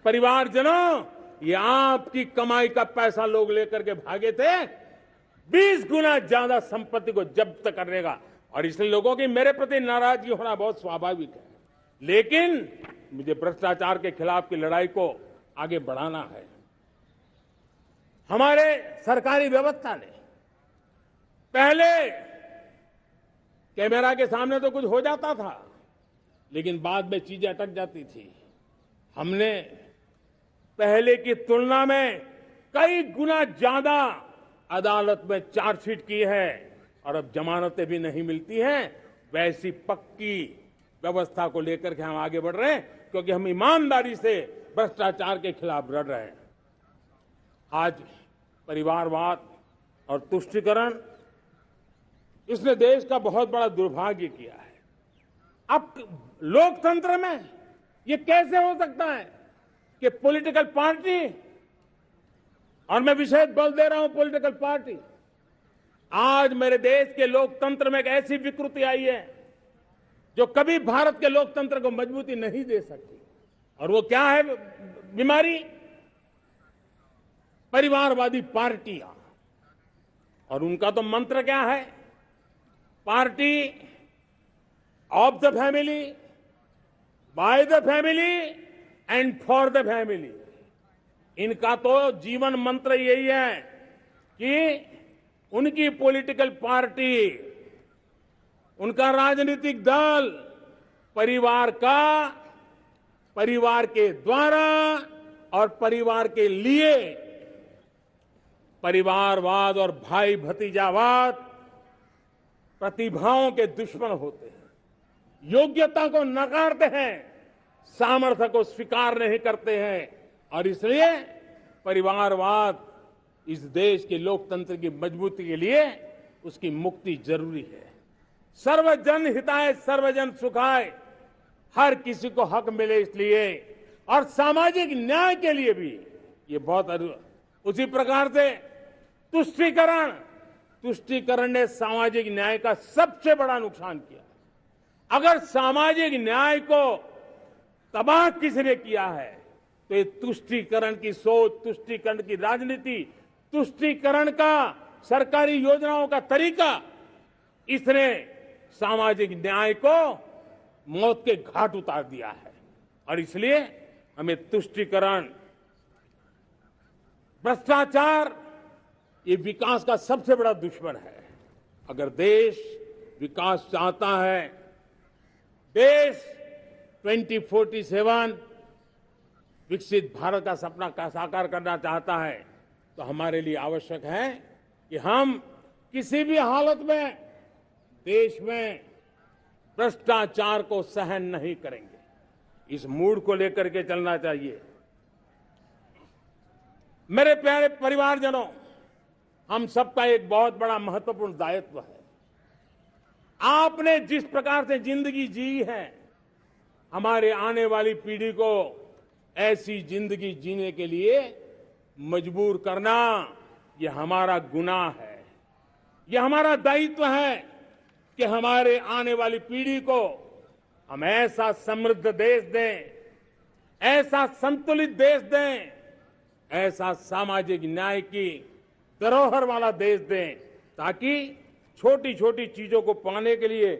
परिवारजनों, ये आपकी कमाई का पैसा लोग लेकर के भागे थे, 20 गुना ज्यादा संपत्ति को जब्त करने का। और इसलिए लोगों की मेरे प्रति नाराजगी होना बहुत स्वाभाविक है, लेकिन मुझे भ्रष्टाचार के खिलाफ की लड़ाई को आगे बढ़ाना है। हमारे सरकारी व्यवस्था ने पहले कैमरा के सामने तो कुछ हो जाता था, लेकिन बाद में चीजें अटक जाती थी। हमने पहले की तुलना में कई गुना ज्यादा अदालत में चार्जशीट की है और अब जमानतें भी नहीं मिलती हैं। वैसी पक्की व्यवस्था को लेकर के हम आगे बढ़ रहे हैं, क्योंकि हम ईमानदारी से भ्रष्टाचार के खिलाफ लड़ रहे हैं। आज परिवारवाद और तुष्टीकरण, इसने देश का बहुत बड़ा दुर्भाग्य किया है। अब लोकतंत्र में ये कैसे हो सकता है कि पॉलिटिकल पार्टी, और मैं विशेष बल दे रहा हूं पॉलिटिकल पार्टी, आज मेरे देश के लोकतंत्र में एक ऐसी विकृति आई है जो कभी भारत के लोकतंत्र को मजबूती नहीं दे सकती। और वो क्या है बीमारी? परिवारवादी पार्टियां। और उनका तो मंत्र क्या है? Party of the family, by the family and for the family. इनका तो जीवन मंत्र यही है कि उनकी पॉलिटिकल पार्टी, उनका राजनीतिक दल परिवार का, परिवार के द्वारा और परिवार के लिए, परिवारवाद और भाई भतीजावाद प्रतिभाओं के दुश्मन होते हैं, योग्यता को नकारते हैं, सामर्थ्य को स्वीकार नहीं करते हैं। और इसलिए परिवारवाद इस देश के लोकतंत्र की मजबूती के लिए उसकी मुक्ति जरूरी है। सर्वजन हिताय सर्वजन सुखाय, हर किसी को हक मिले इसलिए, और सामाजिक न्याय के लिए भी ये बहुत। उसी प्रकार से तुष्टीकरण ने सामाजिक न्याय का सबसे बड़ा नुकसान किया। अगर सामाजिक न्याय को तबाह किसने किया है तो ये तुष्टीकरण की सोच, तुष्टीकरण की राजनीति, तुष्टीकरण का सरकारी योजनाओं का तरीका, इसने सामाजिक न्याय को मौत के घाट उतार दिया है। और इसलिए हमें तुष्टीकरण, भ्रष्टाचार, ये विकास का सबसे बड़ा दुश्मन है। अगर देश विकास चाहता है, देश 2047 विकसित भारत का सपना का साकार करना चाहता है, तो हमारे लिए आवश्यक है कि हम किसी भी हालत में देश में भ्रष्टाचार को सहन नहीं करेंगे। इस मूड को लेकर के चलना चाहिए। मेरे प्यारे परिवारजनों, हम सबका एक बहुत बड़ा महत्वपूर्ण दायित्व है। आपने जिस प्रकार से जिंदगी जी है, हमारे आने वाली पीढ़ी को ऐसी जिंदगी जीने के लिए मजबूर करना, यह हमारा गुनाह है। यह हमारा दायित्व है कि हमारे आने वाली पीढ़ी को हम ऐसा समृद्ध देश दें, ऐसा संतुलित देश दें, ऐसा सामाजिक न्याय की धरोहर वाला देश दें, ताकि छोटी छोटी चीजों को पाने के लिए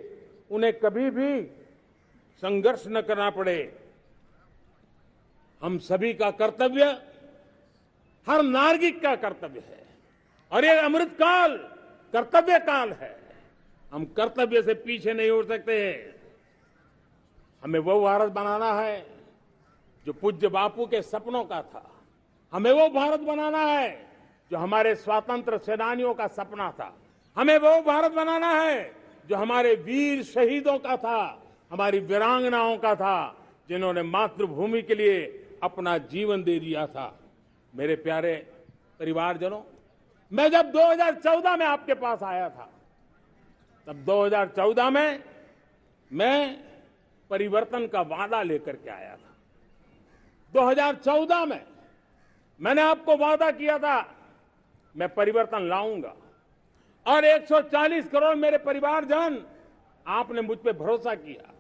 उन्हें कभी भी संघर्ष न करना पड़े। हम सभी का कर्तव्य, हर नागरिक का कर्तव्य है, और ये अमृत काल कर्तव्य काल है। हम कर्तव्य से पीछे नहीं उठ सकते। हमें वो भारत बनाना है जो पूज्य बापू के सपनों का था। हमें वो भारत बनाना है जो हमारे स्वतंत्र सेनानियों का सपना था। हमें वो भारत बनाना है जो हमारे वीर शहीदों का था, हमारी वीरांगनाओं का था, जिन्होंने मातृभूमि के लिए अपना जीवन दे दिया था। मेरे प्यारे परिवारजनों, मैं जब 2014 में आपके पास आया था, तब 2014 में मैं परिवर्तन का वादा लेकर के आया था। 2014 में मैंने आपको वादा किया था, मैं परिवर्तन लाऊंगा, और 140 करोड़ मेरे परिवारजन, आपने मुझ पे भरोसा किया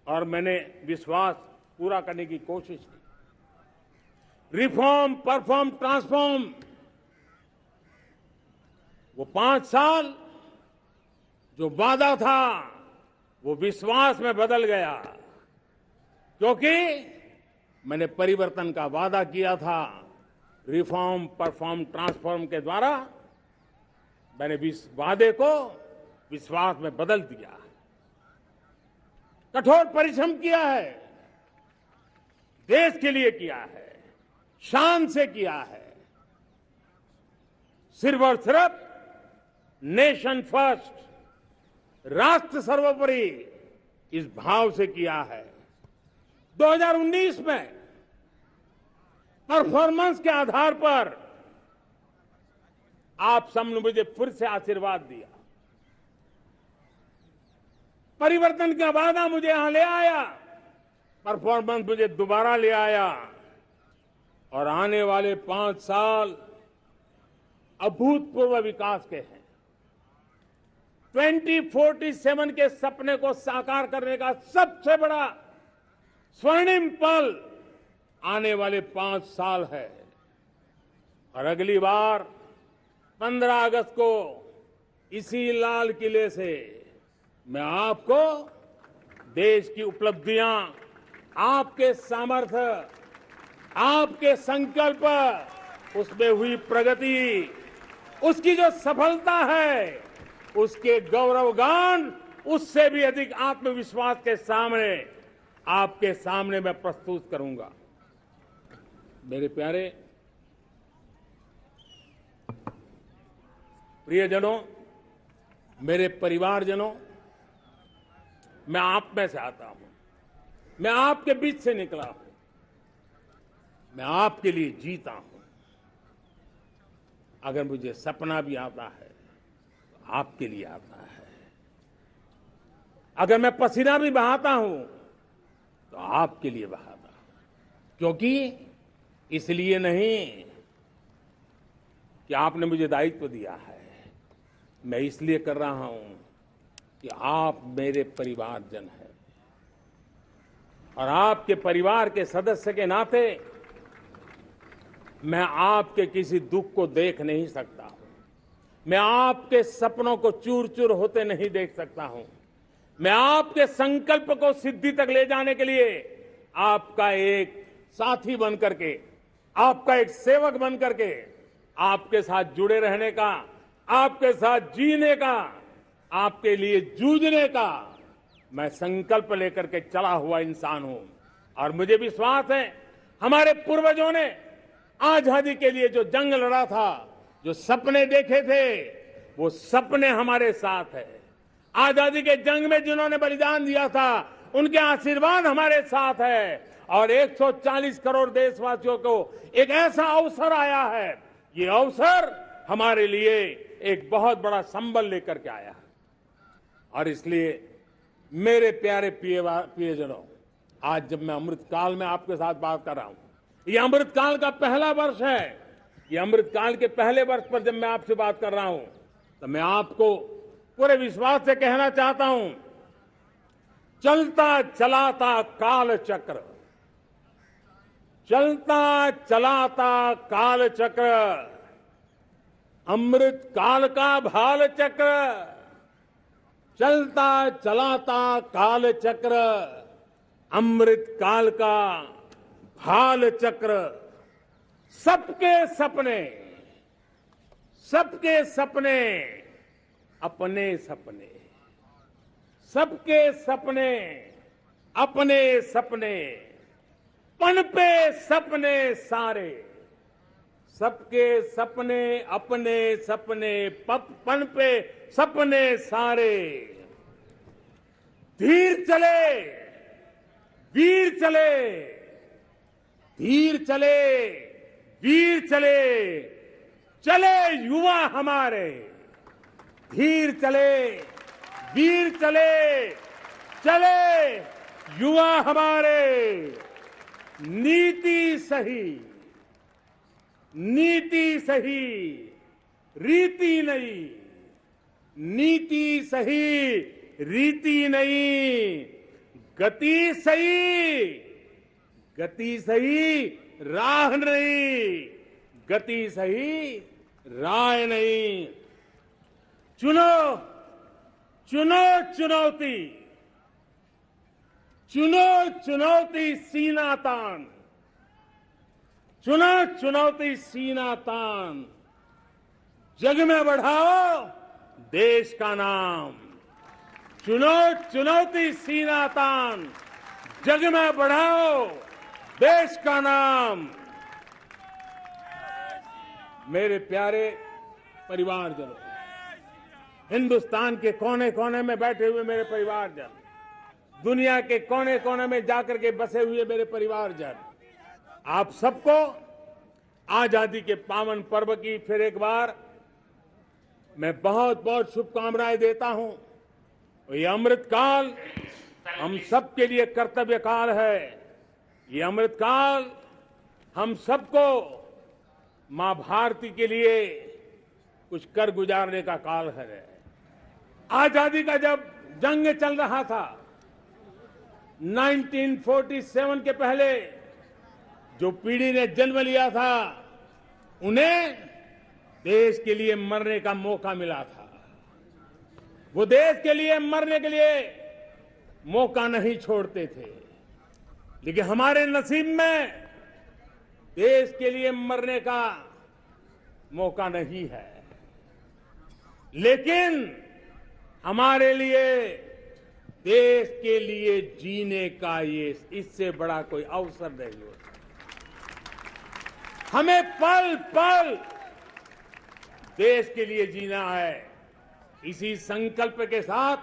और मैंने विश्वास पूरा करने की कोशिश की। रिफॉर्म, परफॉर्म, ट्रांसफॉर्म, वो 5 साल जो वादा था वो विश्वास में बदल गया, क्योंकि मैंने परिवर्तन का वादा किया था। रिफॉर्म, परफॉर्म, ट्रांसफॉर्म के द्वारा मैंने इस वादे को विश्वास में बदल दिया। कठोर परिश्रम किया है, देश के लिए किया है, शान से किया है, सिर्फ और सिर्फ नेशन फर्स्ट, राष्ट्र सर्वोपरि, इस भाव से किया है। 2019 में परफॉर्मेंस के आधार पर आप सबने मुझे फिर से आशीर्वाद दिया। परिवर्तन का वादा मुझे यहां ले आया, परफॉर्मेंस मुझे दोबारा ले आया, और आने वाले 5 साल अभूतपूर्व विकास के हैं। 2047 के सपने को साकार करने का सबसे बड़ा स्वर्णिम पल आने वाले 5 साल है। और अगली बार 15 अगस्त को इसी लाल किले से मैं आपको देश की उपलब्धियां, आपके सामर्थ्य, आपके संकल्प, उसमें हुई प्रगति, उसकी जो सफलता है, उसके गौरवगान, उससे भी अधिक आत्मविश्वास के सामने, आपके सामने मैं प्रस्तुत करूंगा। मेरे प्यारे प्रियजनों, मेरे परिवारजनों, मैं आप में से आता हूं, मैं आपके बीच से निकला हूं, मैं आपके लिए जीता हूं। अगर मुझे सपना भी आता है तो आपके लिए आता है। अगर मैं पसीना भी बहाता हूं तो आपके लिए बहाता हूं, क्योंकि इसलिए नहीं कि आपने मुझे दायित्व दिया है, मैं इसलिए कर रहा हूं कि आप मेरे परिवारजन हैं, और आपके परिवार के सदस्य के नाते मैं आपके किसी दुख को देख नहीं सकता हूं, मैं आपके सपनों को चूर चूर होते नहीं देख सकता हूं, मैं आपके संकल्प को सिद्धि तक ले जाने के लिए आपका एक साथी बन करके, आपका एक सेवक बन करके, आपके साथ जुड़े रहने का, आपके साथ जीने का, आपके लिए जूझने का मैं संकल्प लेकर के चला हुआ इंसान हूं। और मुझे विश्वास है, हमारे पूर्वजों ने आजादी के लिए जो जंग लड़ा था, जो सपने देखे थे, वो सपने हमारे साथ है। आजादी के जंग में जिन्होंने बलिदान दिया था, उनके आशीर्वाद हमारे साथ है और 140 करोड़ देशवासियों को एक ऐसा अवसर आया है। ये अवसर हमारे लिए एक बहुत बड़ा संबल लेकर के आया है और इसलिए मेरे प्यारे प्रियजनों, आज जब मैं अमृतकाल में आपके साथ बात कर रहा हूं, ये अमृतकाल का पहला वर्ष है। ये अमृतकाल के पहले वर्ष पर जब मैं आपसे बात कर रहा हूं तो मैं आपको पूरे विश्वास से कहना चाहता हूं, चलता चलाता काल चक्र, चलता चलाता काल चक्र, अमृत काल का भाल चक्र, चलता चलाता काल चक्र, अमृत काल का भाल चक्र, सबके सपने, सबके सपने अपने सपने, सबके सपने अपने सपने, पनपे सपने सारे, सबके सपने अपने सपने, पनपे सपने सारे, धीर चले वीर चले, धीर चले वीर चले, चले युवा हमारे, धीर चले वीर चले, चले युवा हमारे, नीति सही, नीति सही, रीति नहीं, नीति सही, रीति नहीं, गति सही, गति सही, राह नहीं, गति सही, राह नहीं। चुनो चुनो चुनौती, चुनो चुनौती सीना तान, चुनो चुनौती सीना तान, जग में बढ़ाओ देश का नाम, चुनो चुनौती सीना तान, जग में बढ़ाओ देश का नाम। मेरे प्यारे परिवारजनों, हिंदुस्तान के कोने कोने में बैठे हुए मेरे परिवारजन, दुनिया के कोने कोने में जाकर के बसे हुए मेरे परिवारजन, आप सबको आजादी के पावन पर्व की फिर एक बार मैं बहुत बहुत शुभकामनाएं देता हूं। ये अमृतकाल हम सबके लिए कर्तव्य काल है। ये अमृतकाल हम सबको मां भारती के लिए कुछ कर गुजारने का काल है। आजादी का जब जंग चल रहा था 1947 के पहले जो पीढ़ी ने जन्म लिया था उन्हें देश के लिए मरने का मौका मिला था। वो देश के लिए मरने के लिए मौका नहीं छोड़ते थे, लेकिन हमारे नसीब में देश के लिए मरने का मौका नहीं है। लेकिन हमारे लिए देश के लिए जीने का ये इससे बड़ा कोई अवसर नहीं होता। हमें पल पल देश के लिए जीना है। इसी संकल्प के साथ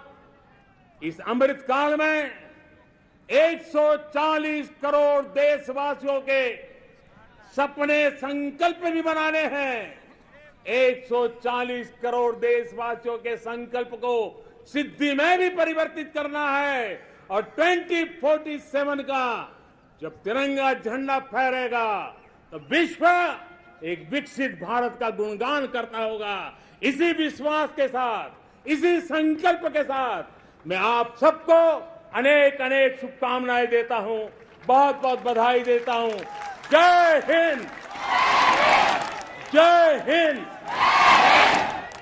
इस अमृतकाल में 140 करोड़ देशवासियों के सपने संकल्प भी बनाने हैं। 140 करोड़ देशवासियों के संकल्प को सिद्धि में भी परिवर्तित करना है और 2047 का जब तिरंगा झंडा फहरेगा तो विश्व एक विकसित भारत का गुणगान करता होगा। इसी विश्वास के साथ, इसी संकल्प के साथ मैं आप सबको अनेक अनेक शुभकामनाएं देता हूं, बहुत बहुत बधाई देता हूं। जय हिंद, जय हिंद,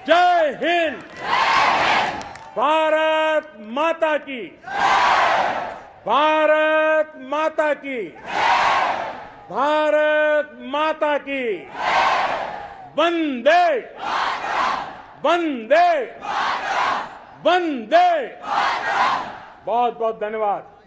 जय हिंद। भारत माता की, भारत माता की, भारत माता की। वंदे वंदे वंदे। बहुत बहुत धन्यवाद।